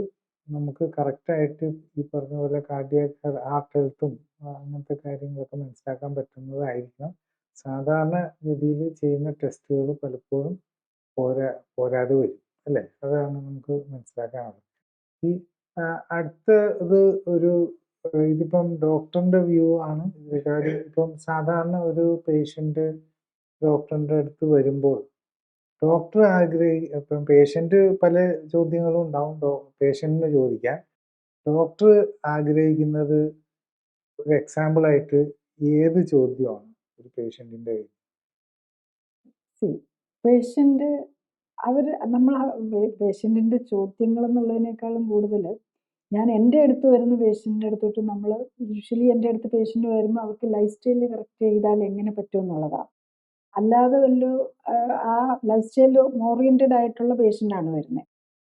നമുക്ക് കറക്റ്റായിട്ട് ഈ പറഞ്ഞ പോലെ കാർഡിയാക് ഹാർട്ട് ഹെൽത്തും അങ്ങനത്തെ കാര്യങ്ങളൊക്കെ മനസ്സിലാക്കാൻ പറ്റുന്നതായിരിക്കണം. സാധാരണ ഗതിയിൽ ചെയ്യുന്ന ടെസ്റ്റുകൾ പലപ്പോഴും പോരാതെ വരും, അല്ലേ? അതാണ് നമുക്ക് മനസ്സിലാക്കാനുള്ളത്. ഈ അടുത്ത ഇത് ഇതിപ്പം ഡോക്ടറിൻ്റെ വ്യൂ ആണ് റിഗാർഡിങ്. ഇപ്പം സാധാരണ ഒരു പേഷ്യൻ്റ് ഡോക്ടറിൻ്റെ അടുത്ത് വരുമ്പോൾ ഡോക്ടർ ഇപ്പം പേഷ്യൻ്റ് പല ചോദ്യങ്ങളും ഉണ്ടാവും പേഷ്യൻറ്റിന് ചോദിക്കാൻ. ഡോക്ടർ ആഗ്രഹിക്കുന്നത് ഒരു എക്സാമ്പിളായിട്ട് ഏത് ചോദ്യമാണ് ഒരു പേഷ്യൻറ്റിൻ്റെ കയ്യിൽ? പേഷ്യൻ്റ് നമ്മൾ പേഷ്യൻറ്റിൻ്റെ ചോദ്യങ്ങൾ എന്നുള്ളതിനേക്കാളും കൂടുതൽ ഞാൻ എൻ്റെ അടുത്ത് വരുന്ന പേഷ്യൻ്റെ അടുത്തോട്ട് നമ്മൾ യൂഷ്വലി എൻ്റെ അടുത്ത് പേഷ്യൻ്റ് വരുമ്പോൾ അവർക്ക് ലൈഫ് സ്റ്റൈൽ കറക്റ്റ് ചെയ്താൽ എങ്ങനെ പറ്റും എന്നുള്ളതാണ്. അല്ലാതെ ആ ലൈഫ് സ്റ്റൈൽ ഓറിയൻറ്റഡ് ആയിട്ടുള്ള പേഷ്യൻ്റാണ് വരുന്നത്.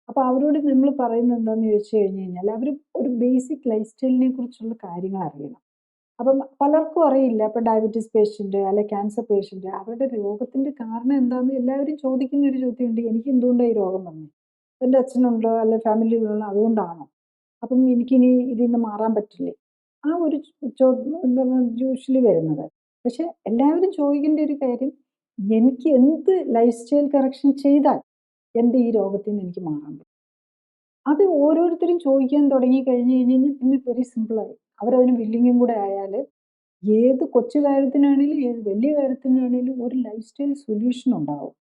അപ്പോൾ അവരോട് നമ്മൾ പറയുന്നത് എന്താണെന്ന് ചോദിച്ചു കഴിഞ്ഞ് കഴിഞ്ഞാൽ അവർ ഒരു ബേസിക് ലൈഫ് സ്റ്റൈലിനെ കുറിച്ചുള്ള കാര്യങ്ങൾ അറിയണം. അപ്പം പലർക്കും അറിയില്ല. ഇപ്പം ഡയബറ്റീസ് പേഷ്യൻ്റ് അല്ലെ ക്യാൻസർ പേഷ്യൻ്റ്, അവരുടെ രോഗത്തിൻ്റെ കാരണം എന്താണെന്ന് എല്ലാവരും ചോദിക്കുന്ന ഒരു ചോദ്യമുണ്ട്. എനിക്ക് എന്തുകൊണ്ടാണ് ഈ രോഗം വന്നത്? എൻ്റെ അച്ഛനുണ്ടോ അല്ലെ ഫാമിലിയിലുള്ള അതുകൊണ്ടാണോ? അപ്പം എനിക്കിനി ഇതിൽ നിന്ന് മാറാൻ പറ്റില്ലേ? ആ ഒരു ചോദ്യം യൂഷ്വലി വരുന്നത്. പക്ഷെ എല്ലാവരും ചോദിക്കേണ്ട ഒരു കാര്യം, എനിക്ക് എന്ത് ലൈഫ് സ്റ്റൈൽ കറക്ഷൻ ചെയ്താൽ എൻ്റെ ഈ രോഗത്തിൽ നിന്ന് എനിക്ക് മാറാൻ പറ്റും? അത് ഓരോരുത്തരും ചോദിക്കാൻ തുടങ്ങി കഴിഞ്ഞ് കഴിഞ്ഞാൽ പിന്നെ വെരി സിമ്പിളായി. അവരതിന് വില്ലിങ്ങും കൂടെ ആയാൽ ഏത് കൊച്ചു കാര്യത്തിനാണേലും ഏത് വലിയ കാര്യത്തിനാണേലും ഒരു ലൈഫ് സ്റ്റൈൽ സൊല്യൂഷൻ ഉണ്ടാവും.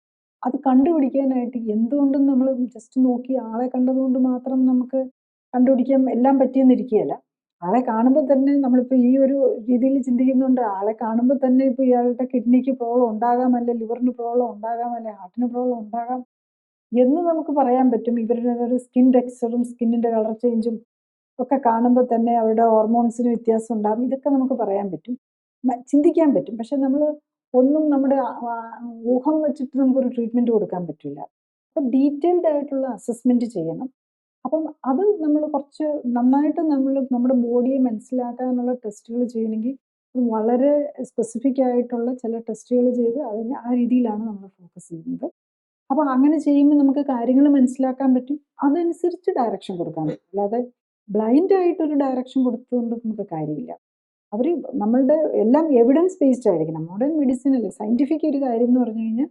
അത് കണ്ടുപിടിക്കാനായിട്ട് എന്തുകൊണ്ടും നമ്മൾ ജസ്റ്റ് നോക്കി ആളെ കണ്ടതുകൊണ്ട് മാത്രം നമുക്ക് കണ്ടുപിടിക്കാൻ എല്ലാം പറ്റിയെന്നിരിക്കുകയില്ല. ആളെ കാണുമ്പോൾ തന്നെ നമ്മളിപ്പോൾ ഈ ഒരു രീതിയിൽ ചിന്തിക്കുന്നുണ്ട്, ആളെ കാണുമ്പോൾ തന്നെ ഇപ്പോൾ ഇയാളുടെ കിഡ്നിക്ക് പ്രോബ്ലം ഉണ്ടാകാം, അല്ലെ ലിവറിന് പ്രോബ്ലം ഉണ്ടാകാം, അല്ലെ ഹാർട്ടിന് പ്രോബ്ലം ഉണ്ടാകാം എന്ന് നമുക്ക് പറയാൻ പറ്റും. ഇവരുടെ ഒരു സ്കിൻ ടെക്സ്ചറും സ്കിന്നിൻ്റെ കളർ ചേഞ്ചും ഒക്കെ കാണുമ്പോൾ തന്നെ അവരുടെ ഹോർമോൺസിന് വ്യത്യാസം ഉണ്ടാകും. ഇതൊക്കെ നമുക്ക് പറയാൻ പറ്റും, ചിന്തിക്കാൻ പറ്റും. പക്ഷെ നമ്മൾ ഒന്നും നമ്മുടെ ഊഹം വെച്ചിട്ട് നമുക്കൊരു ട്രീറ്റ്മെൻറ്റ് കൊടുക്കാൻ പറ്റില്ല. അപ്പോൾ ഡീറ്റെയിൽഡ് ആയിട്ടുള്ള അസസ്മെൻറ്റ് ചെയ്യണം. അപ്പം അത് നമ്മൾ കുറച്ച് നന്നായിട്ട് നമ്മുടെ ബോഡിയെ മനസ്സിലാക്കാനുള്ള ടെസ്റ്റുകൾ ചെയ്യണമെങ്കിൽ വളരെ സ്പെസിഫിക് ആയിട്ടുള്ള ചില ടെസ്റ്റുകൾ ചെയ്ത് അതിന് ആ രീതിയിലാണ് നമ്മൾ ഫോക്കസ് ചെയ്യുന്നത്. അപ്പോൾ അങ്ങനെ ചെയ്യുമ്പോൾ നമുക്ക് കാര്യങ്ങൾ മനസ്സിലാക്കാൻ പറ്റും, അതനുസരിച്ച് ഡയറക്ഷൻ കൊടുക്കാൻ പറ്റും. അല്ലാതെ ബ്ലൈൻഡ് ആയിട്ടൊരു ഡയറക്ഷൻ കൊടുത്തുകൊണ്ട് നമുക്ക് കാര്യമില്ല. അവർ നമ്മളുടെ എല്ലാം എവിഡൻസ് ബേസ്ഡ് ആയിരിക്കണം. മോഡേൺ മെഡിസിനല്ലേ, സയൻറ്റിഫിക് ഒരു കാര്യം എന്ന് പറഞ്ഞു കഴിഞ്ഞാൽ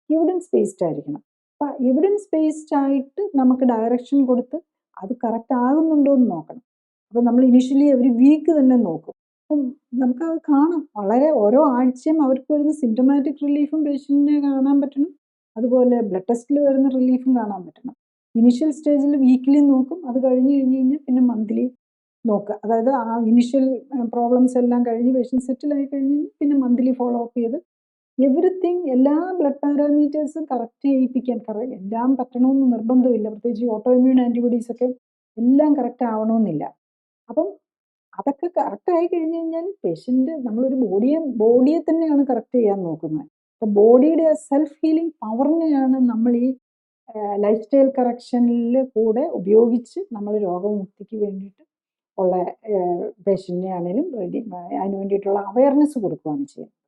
എവിഡൻസ് ബേസ്ഡ് ആയിരിക്കണം. അപ്പം എവിഡൻസ് ബേസ്ഡ് ആയിട്ട് നമുക്ക് ഡയറക്ഷൻ കൊടുത്ത് അത് കറക്റ്റ് ആകുന്നുണ്ടോ എന്ന് നോക്കണം. അപ്പം നമ്മൾ ഇനിഷ്യലി ഒരു വീക്ക് തന്നെ നോക്കും. അപ്പം നമുക്കത് കാണാം, വളരെ ഓരോ ആഴ്ചയും അവർക്ക് വരുന്ന സിംറ്റമാറ്റിക് റിലീഫും പേഷ്യൻറ്റിനെ കാണാൻ പറ്റണം, അതുപോലെ ബ്ലഡ് ടെസ്റ്റിൽ വരുന്ന റിലീഫും കാണാൻ പറ്റണം. ഇനിഷ്യൽ സ്റ്റേജിൽ വീക്ക്ലി നോക്കും, അത് കഴിഞ്ഞ് കഴിഞ്ഞാൽ പിന്നെ മന്ത്ലി നോക്കുക. അതായത് ആ ഇനിഷ്യൽ പ്രോബ്ലംസ് എല്ലാം കഴിഞ്ഞ് പേഷ്യൻ്റ് സെറ്റിലായി കഴിഞ്ഞ് പിന്നെ മന്ത്ലി ഫോളോ അപ്പ് ചെയ്ത് എവറിത്തിങ് എല്ലാ ബ്ലഡ് പാരാമീറ്റേഴ്സും കറക്റ്റ് ചെയ്യിപ്പിക്കാൻ. എല്ലാം പറ്റണമെന്ന് നിർബന്ധമില്ല, പ്രത്യേകിച്ച് ഓട്ടോ ഇമ്മ്യൂൺ ആൻറ്റിബോഡീസ് ഒക്കെ എല്ലാം കറക്റ്റ് ആവണമെന്നില്ല. അപ്പം അതൊക്കെ കറക്റ്റ് ആയി കഴിഞ്ഞ് കഴിഞ്ഞാൽ പേഷ്യൻ്റ് നമ്മളൊരു ബോഡിയെ തന്നെയാണ് കറക്റ്റ് ചെയ്യാൻ നോക്കുന്നത്. അപ്പോൾ ബോഡിയുടെ സെൽഫ് ഹീലിംഗ് പവറിനെയാണ് നമ്മൾ ഈ ലൈഫ് സ്റ്റൈൽ കറക്ഷനിൽ കൂടെ ഉപയോഗിച്ച് നമ്മൾ രോഗമുക്തിക്ക് വേണ്ടിയിട്ട് ഉള്ള പേഷ്യൻറ്റിനെ ആണെങ്കിലും അതിന് വേണ്ടിയിട്ടുള്ള അവയർനെസ് കൊടുക്കുകയാണ് ചെയ്യുന്നത്.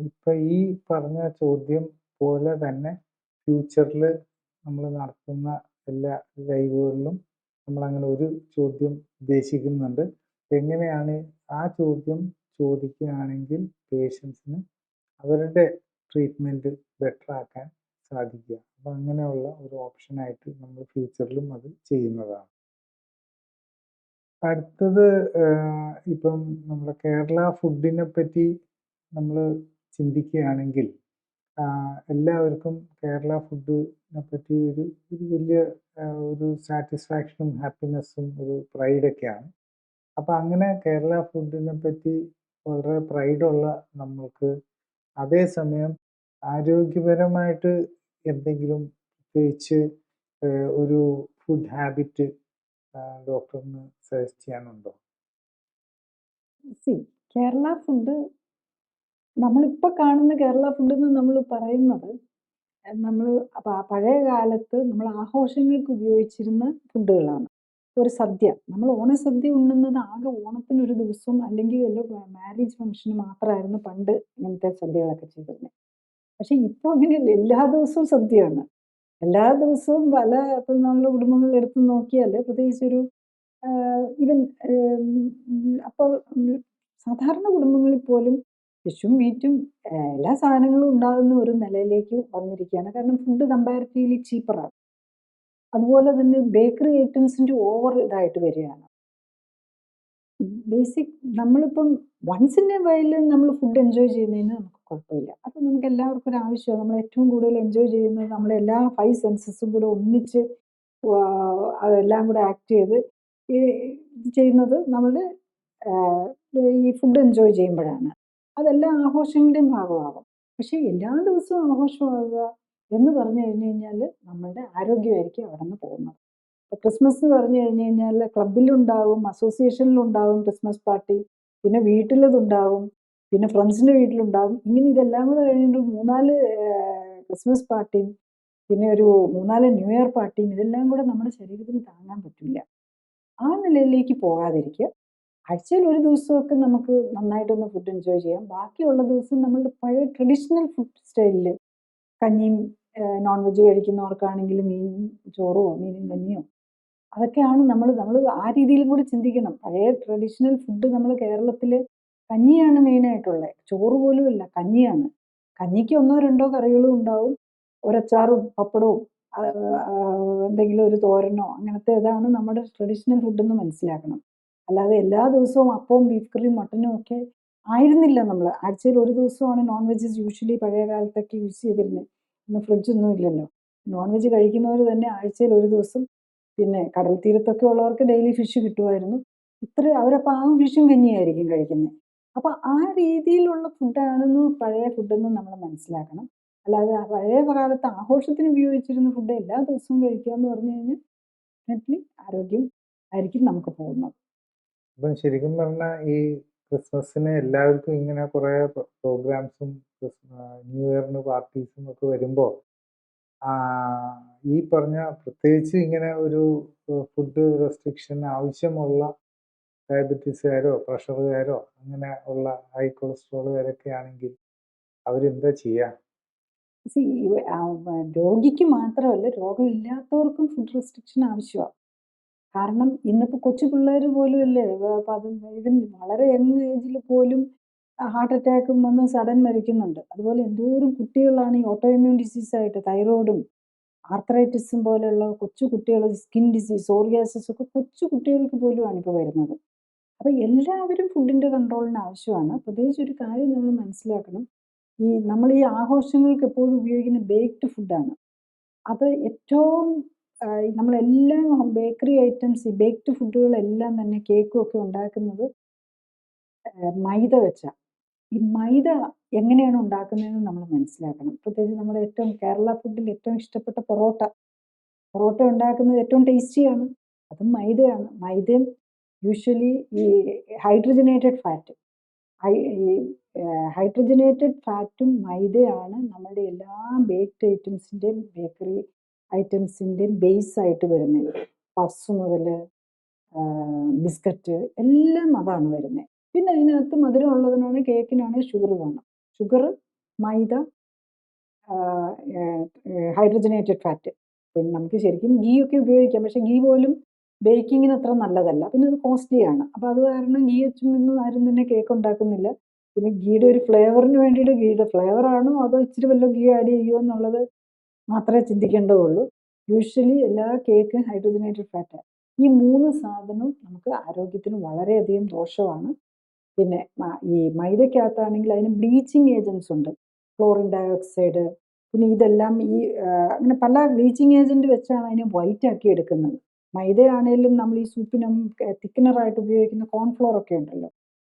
ഇപ്പം ഈ പറഞ്ഞ ചോദ്യം പോലെ തന്നെ ഫ്യൂച്ചറിൽ നമ്മൾ നടത്തുന്ന എല്ലാ ലൈവുകളിലും നമ്മളങ്ങനെ ഒരു ചോദ്യം ഉദ്ദേശിക്കുന്നുണ്ട്. എങ്ങനെയാണ് ആ ചോദ്യം ചോദിക്കുകയാണെങ്കിൽ പേഷ്യൻസിന് അവരുടെ ട്രീറ്റ്മെൻറ്റ് ബെറ്റർ ആക്കാൻ സാധിക്കുക. അപ്പം അങ്ങനെയുള്ള ഒരു ഓപ്ഷനായിട്ട് നമ്മൾ ഫ്യൂച്ചറിലും അത് ചെയ്യുന്നതാണ്. അടുത്തത് ഇപ്പം നമ്മുടെ കേരള ഫുഡിനെ പറ്റി നമ്മൾ ചിന്തിക്കുകയാണെങ്കിൽ എല്ലാവർക്കും കേരള ഫുഡിനെ പറ്റി ഒരു വലിയ ഒരു സാറ്റിസ്ഫാക്ഷനും ഹാപ്പിനെസ്സും ഒരു പ്രൈഡൊക്കെയാണ്. അപ്പം അങ്ങനെ കേരള ഫുഡിനെ പറ്റി വളരെ പ്രൈഡുള്ള നമ്മൾക്ക് അതേസമയം ആരോഗ്യപരമായിട്ട് എന്തെങ്കിലും പ്രത്യേകിച്ച് ഒരു ഫുഡ് ഹാബിറ്റ് ഡോക്ടറിന് സജസ്റ്റ് ചെയ്യാനുണ്ടോ? കേരള ഫുഡ്, നമ്മളിപ്പോൾ കാണുന്ന കേരള ഫുഡ് എന്ന് നമ്മൾ പറയുന്നത്, നമ്മൾ പഴയ കാലത്ത് നമ്മൾ ആഘോഷങ്ങൾക്ക് ഉപയോഗിച്ചിരുന്ന ഫുഡുകളാണ്. ഒരു സദ്യ, നമ്മൾ ഓണസദ്യ ഉണ്ണുന്നത് ആകെ ഓണത്തിന് ഒരു ദിവസം അല്ലെങ്കിൽ വല്ല മാരേജ് ഫംഗ്ഷന് മാത്രമായിരുന്നു പണ്ട് ഇങ്ങനത്തെ സദ്യകളൊക്കെ ചെയ്തിരുന്നത്. പക്ഷെ ഇപ്പോൾ അങ്ങനെയല്ല, എല്ലാ ദിവസവും സദ്യയാണ്. എല്ലാ ദിവസവും ഇപ്പം നമ്മുടെ കുടുംബങ്ങളിൽ എടുത്ത് നോക്കിയാൽ പ്രത്യേകിച്ചൊരു ഈവൻ അപ്പോൾ സാധാരണ കുടുംബങ്ങളിൽ പോലും ഫിഷും മീറ്റും എല്ലാ സാധനങ്ങളും ഉണ്ടാകുന്ന ഒരു നിലയിലേക്ക് വന്നിരിക്കുകയാണ്. കാരണം ഫുഡ് കമ്പാരിറ്റീവ്ലി ചീപ്പറാണ്. അതുപോലെ തന്നെ ബേക്കറി ഐറ്റംസിൻ്റെ ഓവർ ഇതായിട്ട് വരികയാണ്. ബേസിക് നമ്മളിപ്പം വൺസ് ഇൻ എ വൈൽ നമ്മൾ ഫുഡ് എൻജോയ് ചെയ്യുന്നതിന് നമുക്ക് കുഴപ്പമില്ല. അത് നമുക്ക് എല്ലാവർക്കും ഒരു ആവശ്യമാണ്. നമ്മൾ ഏറ്റവും കൂടുതൽ എൻജോയ് ചെയ്യുന്നത് നമ്മളെ എല്ലാ 5 സെൻസസും കൂടെ ഒന്നിച്ച് അതെല്ലാം കൂടെ ആക്ട് ചെയ്ത് ചെയ്യുന്നത് നമ്മളുടെ ഈ ഫുഡ് എൻജോയ് ചെയ്യുമ്പോഴാണ്. അതെല്ലാ ആഘോഷങ്ങളുടെയും ഭാഗമാകും. പക്ഷേ എല്ലാ ദിവസവും ആഘോഷമാകുക എന്ന് പറഞ്ഞു കഴിഞ്ഞ് കഴിഞ്ഞാൽ നമ്മളുടെ ആരോഗ്യമായിരിക്കും അവിടെ നിന്ന് പോകുന്നത്. ഇപ്പോൾ ക്രിസ്മസ് എന്ന് പറഞ്ഞു കഴിഞ്ഞ് കഴിഞ്ഞാൽ ക്ലബിലുണ്ടാവും, അസോസിയേഷനിലുണ്ടാവും ക്രിസ്മസ് പാർട്ടി, പിന്നെ വീട്ടിലതുണ്ടാവും, പിന്നെ ഫ്രണ്ട്സിൻ്റെ വീട്ടിലുണ്ടാവും. ഇങ്ങനെ ഇതെല്ലാം കൂടെ കഴിഞ്ഞിട്ട് 3-4 ക്രിസ്മസ് പാർട്ടിയും പിന്നെ ഒരു 3-4 ന്യൂ ഇയർ പാർട്ടിയും ഇതെല്ലാം കൂടെ നമ്മുടെ ശരീരത്തിന് താങ്ങാൻ പറ്റില്ല. ആ നിലയിലേക്ക് പോകാതിരിക്കുക. ആഴ്ചയിൽ ഒരു ദിവസമൊക്കെ നമുക്ക് നന്നായിട്ടൊന്ന് ഫുഡ് എൻജോയ് ചെയ്യാം. ബാക്കിയുള്ള ദിവസം നമ്മളുടെ പഴയ ട്രഡീഷണൽ ഫുഡ് സ്റ്റൈലിൽ കഞ്ഞിയും നോൺ വെജ് കഴിക്കുന്നവർക്കാണെങ്കിൽ മീനും ചോറോ മീനും കഞ്ഞിയോ അതൊക്കെയാണ് നമ്മൾ ആ രീതിയിലും കൂടി ചിന്തിക്കണം. പഴയ ട്രഡീഷണൽ ഫുഡ് നമ്മൾ കേരളത്തിൽ കഞ്ഞിയാണ് മെയിനായിട്ടുള്ളത്. ചോറ് പോലും ഇല്ല, കഞ്ഞിയാണ്. കഞ്ഞിക്ക് 1-2 കറികളും ഉണ്ടാവും, ഒരച്ചാറും പപ്പടവും എന്തെങ്കിലും ഒരു തോരനോ അങ്ങനത്തെ ഇതാണ് നമ്മുടെ ട്രഡീഷണൽ ഫുഡെന്ന് മനസ്സിലാക്കണം. അല്ലാതെ എല്ലാ ദിവസവും അപ്പവും ബീഫ് കറിയും മട്ടനും ഒക്കെ ആയിരുന്നില്ല. നമ്മൾ ആഴ്ചയിൽ ഒരു ദിവസമാണ് നോൺ വെജ് യൂഷ്വലി പഴയ കാലത്തൊക്കെ യൂസ് ചെയ്തിരുന്നത്. ഇന്ന് ഫ്രിഡ്ജൊന്നും ഇല്ലല്ലോ. നോൺ വെജ് കഴിക്കുന്നവർ തന്നെ ആഴ്ചയിൽ ഒരു ദിവസം, പിന്നെ കടൽ തീരത്തൊക്കെ ഉള്ളവർക്ക് ഡെയിലി ഫിഷ് കിട്ടുമായിരുന്നു. അവരപ്പോൾ ആ ഫിഷും കഞ്ഞിയായിരിക്കും കഴിക്കുന്നത്. അപ്പോൾ ആ രീതിയിലുള്ള ഫുഡാണെന്ന് പഴയ ഫുഡെന്ന് നമ്മൾ മനസ്സിലാക്കണം. അല്ലാതെ ആ പഴയ കാലത്ത് ആഘോഷത്തിന് ഉപയോഗിച്ചിരുന്ന ഫുഡ് എല്ലാ ദിവസവും കഴിക്കുക എന്ന് പറഞ്ഞു കഴിഞ്ഞാൽ ഡെഫിനറ്റ്ലി ആരോഗ്യം ആയിരിക്കും നമുക്ക് പോകുന്നത്. അപ്പം ശരിക്കും പറഞ്ഞാൽ ഈ ക്രിസ്മസിന് എല്ലാവർക്കും ഇങ്ങനെ കുറേ പ്രോഗ്രാംസും ന്യൂ ഇയറിന് പാർട്ടീസും ഒക്കെ വരുമ്പോൾ ഈ പറഞ്ഞ പ്രത്യേകിച്ച് ഇങ്ങനെ ഒരു ഫുഡ് റെസ്ട്രിക്ഷൻ ആവശ്യമുള്ള ഡയബറ്റീസുകാരോ പ്രഷറുകാരോ അങ്ങനെ ഉള്ള ഹൈ കൊളസ്ട്രോളുകാരൊക്കെ ആണെങ്കിൽ അവരെന്താ ചെയ്യുക? രോഗിക്ക് മാത്രമല്ല, രോഗമില്ലാത്തവർക്കും ഫുഡ് റെസ്ട്രിക്ഷൻ ആവശ്യമാണ്. കാരണം ഇന്നിപ്പോൾ കൊച്ചു പിള്ളേർ പോലും അല്ലേ, ഇവൻ വളരെ യങ് ഏജിൽ പോലും ഹാർട്ട് അറ്റാക്കും വന്ന് സഡൻ മരിക്കുന്നുണ്ട്. അതുപോലെ എന്തോരം കുട്ടികളാണ് ഈ ഓട്ടോ ഇമ്മ്യൂൺ ഡിസീസായിട്ട് തൈറോയിഡും ആർത്രൈറ്റിസും പോലെയുള്ള കൊച്ചു കുട്ടികൾ, സ്കിൻ ഡിസീസ്, സോറിയാസിസ് ഒക്കെ കൊച്ചു കുട്ടികൾക്ക് പോലുമാണ് ഇപ്പോൾ വരുന്നത്. അപ്പോൾ എല്ലാവരും ഫുഡിൻ്റെ കൺട്രോളിന് ആവശ്യമാണ്. പ്രത്യേകിച്ച് ഒരു കാര്യം നമ്മൾ മനസ്സിലാക്കണം, നമ്മൾ ഈ ആഘോഷങ്ങൾക്ക് എപ്പോഴും ഉപയോഗിക്കുന്ന ബേക്ക്ഡ് ഫുഡാണ്. അത് ഏറ്റവും നമ്മളെല്ലാം ബേക്കറി ഐറ്റംസ്, ഈ ബേക്ക്ഡ് ഫുഡുകളെല്ലാം തന്നെ കേക്കും ഒക്കെ ഉണ്ടാക്കുന്നത് മൈദ വെച്ചാണ്. ഈ മൈദ എങ്ങനെയാണ് ഉണ്ടാക്കുന്നതെന്ന് നമ്മൾ മനസ്സിലാക്കണം. പ്രത്യേകിച്ച് നമ്മുടെ ഏറ്റവും കേരള ഫുഡിൽ ഏറ്റവും ഇഷ്ടപ്പെട്ട പൊറോട്ട ഉണ്ടാക്കുന്നത് ഏറ്റവും ടേസ്റ്റിയാണ്, അതും മൈദയാണ്. മൈദയും യൂഷ്വലി ഈ ഹൈഡ്രജനേറ്റഡ് ഫാറ്റും മൈദയാണ് നമ്മുടെ എല്ലാ ബേക്ക്ഡ് ഐറ്റംസിൻ്റെയും ബേക്കറി ഐറ്റംസിൻ്റെയും ബേസ് ആയിട്ട് വരുന്നത്. പഫ്സ് മുതൽ ബിസ്ക്കറ്റ് എല്ലാം അതാണ് വരുന്നത്. പിന്നെ അതിനകത്ത് മധുരം ഉള്ളതിനാണ്, കേക്കിനാണ് ഷുഗർ വേണം. ഷുഗർ, മൈദ, ഹൈഡ്രജനേറ്റഡ് ഫാറ്റ്. പിന്നെ നമുക്ക് ശരിക്കും ഗീ ഒക്കെ ഉപയോഗിക്കാം, പക്ഷേ ഗീ പോലും ബേക്കിങ്ങിന് അത്ര നല്ലതല്ല, പിന്നെ അത് കോസ്റ്റ്ലിയാണ്. അപ്പോൾ അത് കാരണം ഗീ വെച്ചൊന്നും ആരും തന്നെ കേക്ക് ഉണ്ടാക്കുന്നില്ല. പിന്നെ ഗീയുടെ ഒരു ഫ്ലേവറിന് വേണ്ടിയിട്ട് ഗീയുടെ ഫ്ലേവറാണോ അതോ ഇച്ചിരി വല്ല ഗീ ആഡ് ചെയ്യുമോ എന്നുള്ളത് മാത്രമേ ചിന്തിക്കേണ്ടതുള്ളൂ. യൂഷ്വലി എല്ലാ കേക്കും ഹൈഡ്രജനേറ്റഡ് ഫാറ്റാണ്. ഈ 3 സാധനവും നമുക്ക് ആരോഗ്യത്തിന് വളരെയധികം ദോഷമാണ്. പിന്നെ ഈ മൈദയ്ക്കകത്താണെങ്കിൽ അതിന് ബ്ലീച്ചിങ് ഏജൻസ് ഉണ്ട്, ക്ലോറിൻ ഡയോക്സൈഡ്, പിന്നെ ഇതെല്ലാം അങ്ങനെ പല ബ്ലീച്ചിങ് ഏജൻറ്റ് വെച്ചാണ് അതിനെ വൈറ്റ് ആക്കി എടുക്കുന്നത്. മൈദയാണേലും നമ്മൾ ഈ സൂപ്പിനും തിക്കനറായിട്ട് ഉപയോഗിക്കുന്ന കോൺഫ്ലോർ ഒക്കെ ഉണ്ടല്ലോ,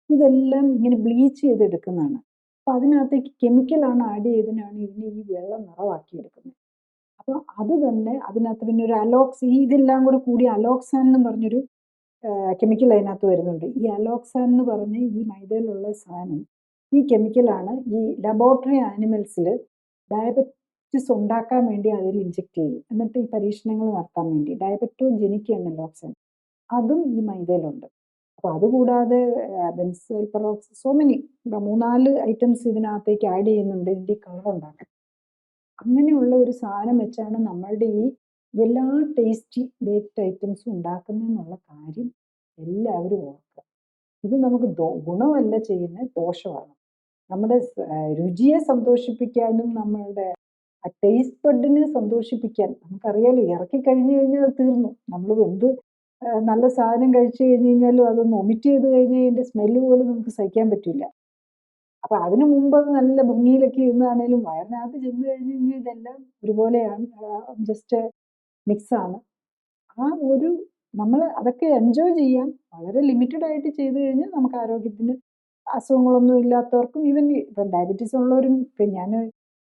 ഇതെല്ലാം ഇങ്ങനെ ബ്ലീച്ച് ചെയ്തെടുക്കുന്നതാണ്. അപ്പോൾ അതിനകത്തേക്ക് കെമിക്കലാണ് ആഡ് ചെയ്തതിനാണ് ഇതിനെ ഈ വെള്ള നിറമാക്കി എടുക്കുന്നത്. അപ്പോൾ അത് തന്നെ അതിനകത്ത് പിന്നെ ഒരു ഇതെല്ലാം കൂടെ കൂടി അലോക്സാൻ എന്ന് പറഞ്ഞൊരു കെമിക്കൽ അതിനകത്ത് വരുന്നുണ്ട്. ഈ അലോക്സാൻ എന്ന് പറഞ്ഞ് ഈ മൈദയിലുള്ള സാധനം, ഈ കെമിക്കലാണ് ഈ ലബോറട്ടറി ആനിമൽസിൽ ഡയബറ്റിസ് ഉണ്ടാക്കാൻ വേണ്ടി അതിൽ ഇഞ്ചെക്ട് ചെയ്യും. എന്നിട്ട് ഈ പരീക്ഷണങ്ങൾ നടത്താൻ വേണ്ടി ഡയബറ്റോജെനിക് ആണ് അലോക്സാൻ, അതും ഈ മൈദയിലുണ്ട്. അപ്പോൾ അതുകൂടാതെ benzoyl peroxide, so many 3-4 items ഇതിനകത്തേക്ക് ആഡ് ചെയ്യുന്നുണ്ട് ഇതിൻ്റെ കളർ ഉണ്ടാക്കാൻ. അങ്ങനെയുള്ള ഒരു സാധനം വെച്ചാണ് നമ്മളുടെ ഈ എല്ലാ ടേസ്റ്റി ബേക്ക്ഡ് ഐറ്റംസും ഉണ്ടാക്കുന്നതെന്നുള്ള കാര്യം എല്ലാവരും ഓർക്കുക. ഇത് നമുക്ക് ഗുണമല്ല ചെയ്യുന്നത്, ദോഷമാണ്. നമ്മുടെ രുചിയെ സന്തോഷിപ്പിക്കാനും നമ്മളുടെ ആ ടേസ്റ്റ് ബഡിനെ സന്തോഷിപ്പിക്കാൻ, നമുക്കറിയാലോ ഇറക്കി കഴിഞ്ഞു കഴിഞ്ഞാൽ അത് തീർന്നു. നമ്മൾ എന്ത് നല്ല സാധനം കഴിച്ചു കഴിഞ്ഞ് കഴിഞ്ഞാലും അതൊന്ന് ഒമിറ്റ് ചെയ്ത് കഴിഞ്ഞാൽ അതിൻ്റെ സ്മെല്ല് പോലും നമുക്ക് സഹിക്കാൻ പറ്റില്ല. അപ്പോൾ അതിനു മുമ്പ് അത് നല്ല ഭംഗിയിലൊക്കെ ഇരുന്നാണേലും വയറിനകത്ത് ചെന്ന് കഴിഞ്ഞ് കഴിഞ്ഞാൽ ഇതെല്ലാം ഒരുപോലെയാണ്, ജസ്റ്റ് മിക്സാണ്. നമ്മൾ അതൊക്കെ എൻജോയ് ചെയ്യാം, വളരെ ലിമിറ്റഡ് ആയിട്ട് ചെയ്ത് കഴിഞ്ഞാൽ നമുക്ക് ആരോഗ്യത്തിന് അസുഖങ്ങളൊന്നും ഇല്ലാത്തവർക്കും, ഈവൻ ഇപ്പം ഡയബറ്റീസ് ഉള്ളവരും, ഇപ്പം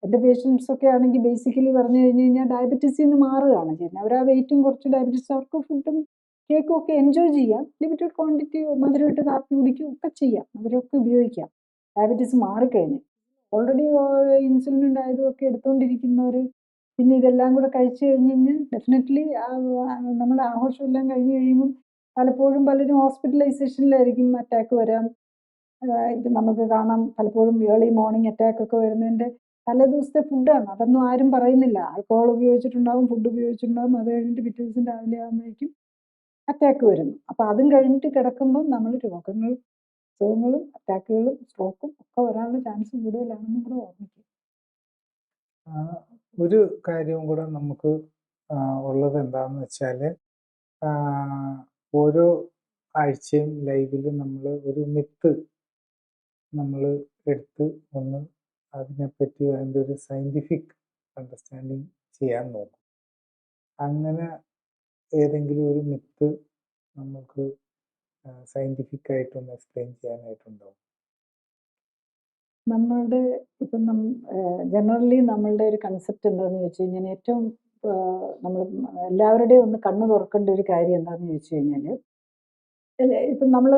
എൻ്റെ പേഷ്യൻസ് ഒക്കെ ആണെങ്കിൽ ബേസിക്കലി പറഞ്ഞു കഴിഞ്ഞ് കഴിഞ്ഞാൽ ഡയബറ്റീസിൽ നിന്ന് മാറുകയാണ് ചെയ്യുന്നത്. അവർ ആ വെയിറ്റും കുറച്ച് ഡയബറ്റീസ്, അവർക്ക് ഫുഡും കേക്കും ഒക്കെ എൻജോയ് ചെയ്യാം, ലിമിറ്റഡ് ക്വാണ്ടിറ്റി മധുരമായിട്ട് കാപ്പി കുടിക്കും ഒക്കെ ചെയ്യാം, മധുരമൊക്കെ ഉപയോഗിക്കാം ഡയബറ്റീസ് മാറിക്കഴിഞ്ഞ്. ഓൾറെഡി ഇൻസുലിൻ ഉണ്ടായതും ഒക്കെ എടുത്തുകൊണ്ടിരിക്കുന്നവർ പിന്നെ ഇതെല്ലാം കൂടെ കഴിച്ചു കഴിഞ്ഞ് കഴിഞ്ഞാൽ ഡെഫിനറ്റ്ലി നമ്മുടെ ആഘോഷം എല്ലാം കഴിഞ്ഞ് കഴിയുമ്പം പലപ്പോഴും പലരും ഹോസ്പിറ്റലൈസേഷനിലായിരിക്കും. അറ്റാക്ക് വരാം, ഇത് നമുക്ക് കാണാം പലപ്പോഴും ഏർലി മോർണിംഗ് അറ്റാക്ക് ഒക്കെ വരുന്നതിൻ്റെ തലേ ദിവസത്തെ ഫുഡാണ്. അതൊന്നും ആരും പറയുന്നില്ല. ആൽക്കഹോൾ ഉപയോഗിച്ചിട്ടുണ്ടാവും, ഫുഡ് ഉപയോഗിച്ചിട്ടുണ്ടാവും, അത് കഴിഞ്ഞിട്ട് പിറ്റേ ദിവസം രാവിലെ ആകുമ്പോഴേക്കും അറ്റാക്ക് വരുന്നു. അപ്പോൾ അതും കഴിഞ്ഞിട്ട് കിടക്കുമ്പം നമ്മൾ അസുഖങ്ങളും അറ്റാക്കുകളും സ്ട്രോക്കും ഒക്കെ വരാനുള്ള ചാൻസ് കൂടുതലാണെന്നും കൂടെ ഓർമ്മിക്കും. ഒരു കാര്യവും കൂടെ നമുക്ക് ഉള്ളത് എന്താണെന്ന് വെച്ചാൽ, ഓരോ ആഴ്ചയും ലൈവിൽ നമ്മൾ ഒരു മിത്ത് നമ്മൾ എടുത്ത് ഒന്ന് അതിനെപ്പറ്റി അതിൻ്റെ ഒരു സയൻറ്റിഫിക് അണ്ടർസ്റ്റാൻഡിങ് ചെയ്യാൻ നോക്കും. അങ്ങനെ ഏതെങ്കിലും ഒരു മിത്ത് നമുക്ക് സയൻറ്റിഫിക് ആയിട്ടൊന്ന് എക്സ്പ്ലെയിൻ ചെയ്യാനായിട്ടുണ്ടാവും? നമ്മളുടെ ഇപ്പം ജനറലി നമ്മളുടെ ഒരു കൺസെപ്റ്റ് എന്താണെന്ന് ചോദിച്ചു കഴിഞ്ഞാൽ ഏറ്റവും നമ്മൾ എല്ലാവരുടെയും ഒന്ന് കണ്ണു തുറക്കേണ്ട ഒരു കാര്യം എന്താണെന്ന് ചോദിച്ചു കഴിഞ്ഞാൽ ഇപ്പം നമ്മൾ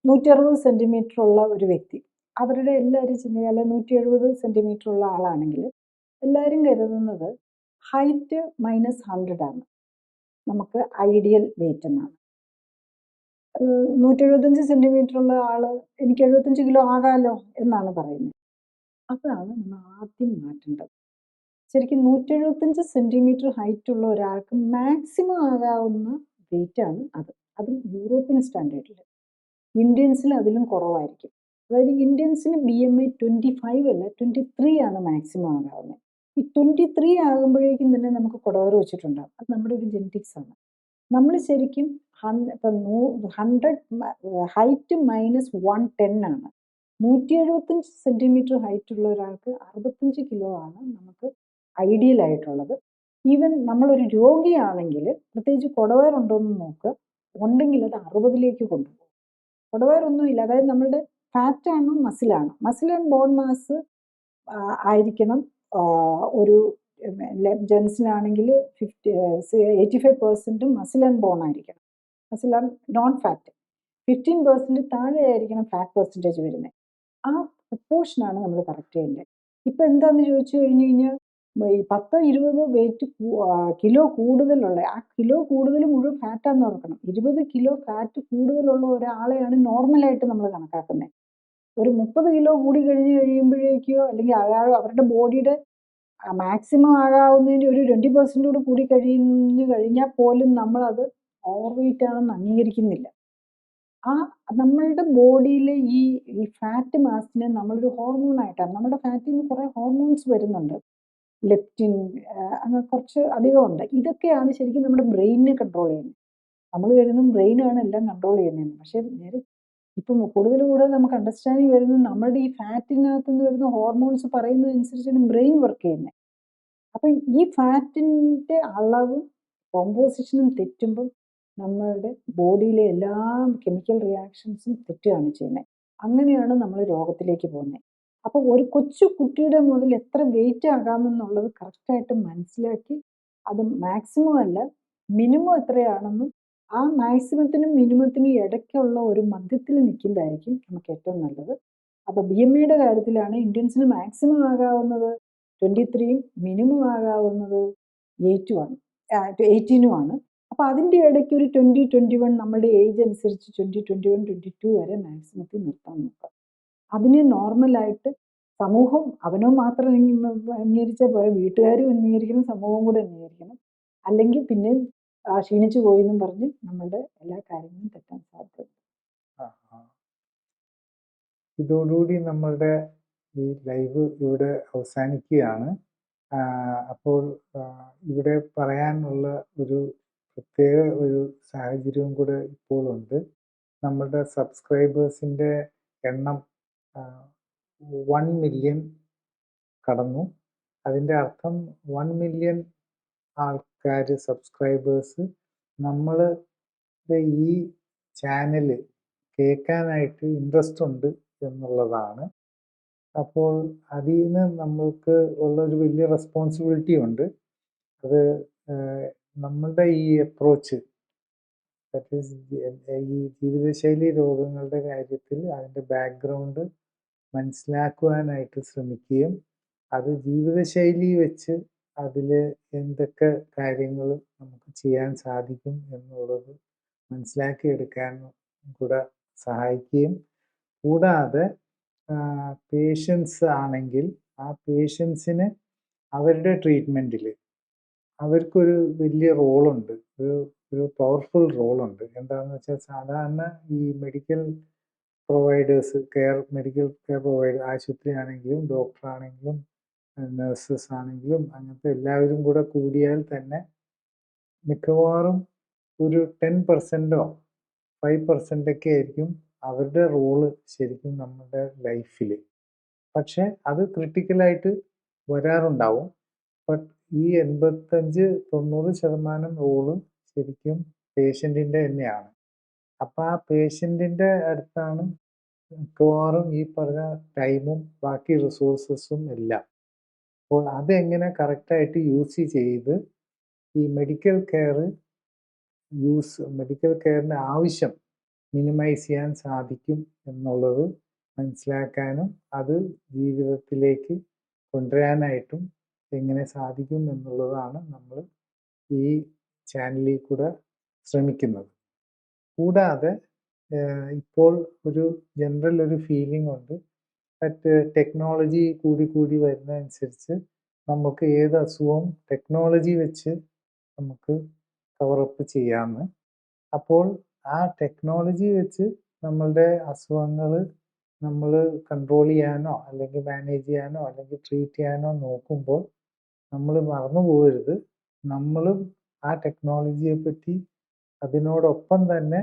160 സെൻറ്റിമീറ്റർ ഉള്ള ഒരു വ്യക്തി, അവരുടെ എല്ലാവരും ചിന്തയാൽ 170 സെൻറ്റിമീറ്റർ ഉള്ള ആളാണെങ്കിൽ എല്ലാവരും കരുതുന്നത് ഹൈറ്റ് -100 ആണ് നമുക്ക് ഐഡിയൽ വെയിറ്റ് എന്നാണ്. 175 സെൻറ്റിമീറ്റർ ഉള്ള ആള് എനിക്ക് 75 കിലോ ആകാമല്ലോ എന്നാണ് പറയുന്നത്. അതാണ് നമ്മൾ ആദ്യം മാറ്റേണ്ടത്. ശരിക്കും 175 സെൻറ്റിമീറ്റർ ഹൈറ്റ് ഉള്ള ഒരാൾക്ക് മാക്സിമം ആകാവുന്ന വെയിറ്റ് ആണ് അത്. അതും യൂറോപ്യൻ സ്റ്റാൻഡേർഡിൽ. ഇന്ത്യൻസിൽ അതിലും കുറവായിരിക്കും. അതായത് ഇന്ത്യൻസിന് BMI 25 അല്ല 23 ആണ് മാക്സിമം ആകാവുന്നത്. ഈ 23 ആകുമ്പോഴേക്കും തന്നെ നമുക്ക് കുടവയർ വെച്ചിട്ടുണ്ടാകും. അത് നമ്മുടെ ഒരു ജെനറ്റിക്സ് ആണ്. നമ്മൾ ശരിക്കും 100 ഹൈറ്റ് -110 ആണ്. 175 സെൻറ്റിമീറ്റർ ഹൈറ്റ് ഉള്ള ഒരാൾക്ക് 65 കിലോ ആണ് നമുക്ക് ഐഡിയൽ ആയിട്ടുള്ളത്. ഈവൻ നമ്മളൊരു രോഗിയാണെങ്കിൽ പ്രത്യേകിച്ച് കുടവയർ ഉണ്ടോ എന്ന് നോക്കുക, ഉണ്ടെങ്കിൽ അത് 60ലേക്ക് കൊണ്ടുപോകും. കുടവയറൊന്നുമില്ല, അതായത് നമ്മളുടെ ഫാറ്റാണോ മസിലാണോ, മസിൽ ആൻഡ് ബോൺ മാസ് ആയിരിക്കണം. ഒരു ജെൻസിനാണെങ്കിൽ 85% മസിൽ ആൻഡ് ബോൺ ആയിരിക്കണം, മസിൽ ആൻഡ് നോൺ ഫാറ്റ്. 15% താഴെ ആയിരിക്കണം ഫാറ്റ് പെർസെൻറ്റേജ് വരുന്നത്. ആ പ്രൊപ്പോർഷനാണ് നമ്മൾ കറക്റ്റ് ചെയ്യേണ്ടത്. ഇപ്പം എന്താണെന്ന് ചോദിച്ചു കഴിഞ്ഞ് കഴിഞ്ഞാൽ ഈ 10-20 വെയിറ്റ് കിലോ കൂടുതലുള്ള, ആ കിലോ കൂടുതൽ മുഴുവൻ ഫാറ്റാന്ന് ഓർക്കണം. 20 കിലോ ഫാറ്റ് കൂടുതലുള്ള ഒരാളെയാണ് നോർമലായിട്ട് നമ്മൾ കണക്കാക്കുന്നത്. ഒരു 30 കിലോ കൂടി കഴിയുമ്പോഴേക്കോ അല്ലെങ്കിൽ അവരുടെ ബോഡിയുടെ മാക്സിമം ആകാവുന്നതിൻ്റെ ഒരു 20% കൂടി കഴിഞ്ഞാൽ പോലും നമ്മളത് ഓവർ വെയിറ്റ് ആണെന്ന് അംഗീകരിക്കുന്നില്ല. നമ്മളുടെ ബോഡിയിലെ ഈ ഫാറ്റ് മാസിനെ നമ്മളൊരു ഹോർമോണായിട്ടാണ്, നമ്മുടെ ഫാറ്റിൽ നിന്ന് കുറേ ഹോർമോൺസ് വരുന്നുണ്ട്, ലെപ്റ്റിൻ, അങ്ങനെ കുറച്ച് അധികമുണ്ട്. ഇതൊക്കെയാണ് ശരിക്കും നമ്മുടെ ബ്രെയിനിനെ കൺട്രോൾ ചെയ്യുന്നത്. നമ്മൾ കരുതും ബ്രെയിനാണ് എല്ലാം കൺട്രോൾ ചെയ്യുന്നതെന്ന്. പക്ഷേ നേരെ ഇപ്പം കൂടുതൽ നമുക്ക് അണ്ടർസ്റ്റാൻഡിങ് വരുന്നത് നമ്മളുടെ ഈ ഫാറ്റിനകത്ത് നിന്ന് വരുന്ന ഹോർമോൺസ് പറയുന്നതനുസരിച്ചാണ് ബ്രെയിൻ വർക്ക് ചെയ്യുന്നത്. അപ്പം ഈ ഫാറ്റിൻ്റെ അളവും കോമ്പോസിഷനും തെറ്റുമ്പം നമ്മളുടെ ബോഡിയിലെ എല്ലാ കെമിക്കൽ റിയാക്ഷൻസും തെറ്റുകയാണ് ചെയ്യുന്നത്. അങ്ങനെയാണ് നമ്മൾ രോഗത്തിലേക്ക് പോകുന്നത്. അപ്പോൾ ഒരു കൊച്ചു കുട്ടിയുടെ മുതൽ എത്ര വെയിറ്റ് ആകാമെന്നുള്ളത് കറക്റ്റായിട്ട് മനസ്സിലാക്കി അത് മാക്സിമം അല്ല മിനിമം എത്രയാണെന്നും ആ മാക്സിമത്തിനും മിനിമത്തിനും ഇടയ്ക്കുള്ള ഒരു മധ്യത്തിൽ നിൽക്കുന്നതായിരിക്കും നമുക്ക് ഏറ്റവും നല്ലത്. അപ്പോൾ BMIയുടെ കാര്യത്തിലാണ് ഇന്ത്യൻസിന് മാക്സിമം ആകാവുന്നത് 23, മിനിമം ആകാവുന്നത് 18 അപ്പോൾ അതിൻ്റെ ഇടയ്ക്ക് ഒരു 20-21 നമ്മുടെ ഏജ് അനുസരിച്ച് 20-21-22 വരെ മാക്സിമത്തിൽ നിർത്താൻ നോക്കാം. അതിനെ നോർമലായിട്ട് സമൂഹം അവനോ മാത്രം അംഗീകരിച്ചാൽ പോരാ, വീട്ടുകാരും അംഗീകരിക്കണം, സമൂഹം കൂടെ അംഗീകരിക്കണം. അല്ലെങ്കിൽ പിന്നെ ക്ഷീണിച്ചു പോയി എന്നും പറഞ്ഞ് നമ്മളുടെ എല്ലാ കാര്യങ്ങളും തെറ്റാൻ സാധ്യത. ഇതോടുകൂടി നമ്മളുടെ ഈ ലൈവ് ഇവിടെ അവസാനിക്കുകയാണ്. അപ്പോൾ ഇവിടെ പറയാനുള്ള ഒരു പ്രത്യേക ഒരു സാഹചര്യവും കൂടെ ഇപ്പോഴുണ്ട്. നമ്മളുടെ സബ്സ്ക്രൈബേഴ്സിൻ്റെ എണ്ണം 1 മില്യൺ കടന്നു. അതിൻ്റെ അർത്ഥം 1 മില്യൺ ആൾക്കാർ സബ്സ്ക്രൈബേഴ്സ് നമ്മളുടെ ഈ ചാനൽ കേൾക്കാനായിട്ട് ഇൻട്രസ്റ്റ് ഉണ്ട് എന്നുള്ളതാണ്. അപ്പോൾ അതിൽ നിന്ന് നമ്മൾക്ക് ഉള്ളൊരു വലിയ റെസ്പോൺസിബിലിറ്റി ഉണ്ട്. അത് നമ്മളുടെ ഈ അപ്രോച്ച്, ദാറ്റ് ഈസ് ഈ ജീവിതശൈലി രോഗങ്ങളുടെ കാര്യത്തിൽ അതിൻ്റെ ബാക്ക്ഗ്രൗണ്ട് മനസ്സിലാക്കുവാനായിട്ട് ശ്രമിക്കുകയും അത് ജീവിതശൈലി വെച്ച് അതിൽ എന്തൊക്കെ കാര്യങ്ങൾ നമുക്ക് ചെയ്യാൻ സാധിക്കും എന്നുള്ളത് മനസ്സിലാക്കിയെടുക്കാൻ കൂടെ സഹായിക്കുകയും, കൂടാതെ പേഷ്യൻസ് ആണെങ്കിൽ ആ പേഷ്യൻസിന് അവരുടെ ട്രീറ്റ്മെൻറ്റിൽ അവർക്കൊരു വലിയ റോളുണ്ട്, ഒരു പവർഫുൾ റോളുണ്ട്. എന്താണെന്ന് വെച്ചാൽ സാധാരണ ഈ മെഡിക്കൽ കെയർ പ്രൊവൈഡർ ആശുപത്രി ആണെങ്കിലും ഡോക്ടറാണെങ്കിലും നഴ്സസ് ആണെങ്കിലും അങ്ങനത്തെ എല്ലാവരും കൂടെ കൂടിയാൽ തന്നെ മിക്കവാറും ഒരു 10%ഓ 5% ആയിരിക്കും അവരുടെ റോള് ശരിക്കും നമ്മുടെ ലൈഫിൽ. പക്ഷെ അത് ക്രിട്ടിക്കലായിട്ട് വരാറുണ്ടാവും. ബട്ട് ഈ 85-90% റോള് ശരിക്കും പേഷ്യൻറ്റിൻ്റെ തന്നെയാണ്. അപ്പം ആ പേഷ്യൻറ്റിൻ്റെ അടുത്താണ് മിക്കവാറും ഈ പറഞ്ഞ ടൈമും ബാക്കി റിസോഴ്സസും എല്ലാം. അപ്പോൾ അതെങ്ങനെ കറക്റ്റായിട്ട് യൂസ് ചെയ്ത് ഈ മെഡിക്കൽ കെയറിൻ്റെ ആവശ്യം മിനിമൈസ് ചെയ്യാൻ സാധിക്കും എന്നുള്ളത് മനസ്സിലാക്കാനും അത് ജീവിതത്തിലേക്ക് കൊണ്ടുവരാനായിട്ടും എങ്ങനെ സാധിക്കും എന്നുള്ളതാണ് നമ്മൾ ഈ ചാനലിൽ കൂടെ ശ്രമിക്കുന്നത്. കൂടാതെ ഇപ്പോൾ ഒരു ജനറൽ ഒരു ഫീലിംഗ് ഉണ്ട്, ദാറ്റ് ടെക്നോളജി കൂടി വരുന്നതനുസരിച്ച് നമുക്ക് ഏത് അസുഖവും ടെക്നോളജി വെച്ച് നമുക്ക് കവറപ്പ് ചെയ്യാമെന്ന്. അപ്പോൾ ആ ടെക്നോളജി വെച്ച് നമ്മളുടെ അസുഖങ്ങൾ നമ്മൾ കൺട്രോൾ ചെയ്യാനോ അല്ലെങ്കിൽ മാനേജ് ചെയ്യാനോ അല്ലെങ്കിൽ ട്രീറ്റ് ചെയ്യാനോ നോക്കുമ്പോൾ നമ്മൾ മറന്നു പോകരുത്, നമ്മളും ആ ടെക്നോളജിയെ പറ്റി അതിനോടൊപ്പം തന്നെ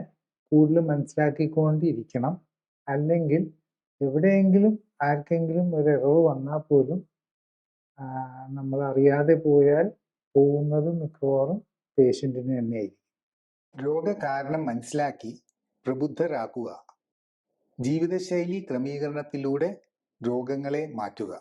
കൂടുതൽ മനസ്സിലാക്കിക്കൊണ്ടിരിക്കണം. അല്ലെങ്കിൽ എവിടെയെങ്കിലും ആർക്കെങ്കിലും ഒരു എറർ വന്നാൽ പോലും നമ്മൾ അറിയാതെ പോയാൽ പോകുന്നത് മിക്കവാറും പേഷ്യൻറ്റിന് തന്നെയായിരിക്കും. രോഗകാരണം മനസ്സിലാക്കി പ്രബുദ്ധരാക്കുക. ജീവിതശൈലി ക്രമീകരണത്തിലൂടെ രോഗങ്ങളെ മാറ്റുക.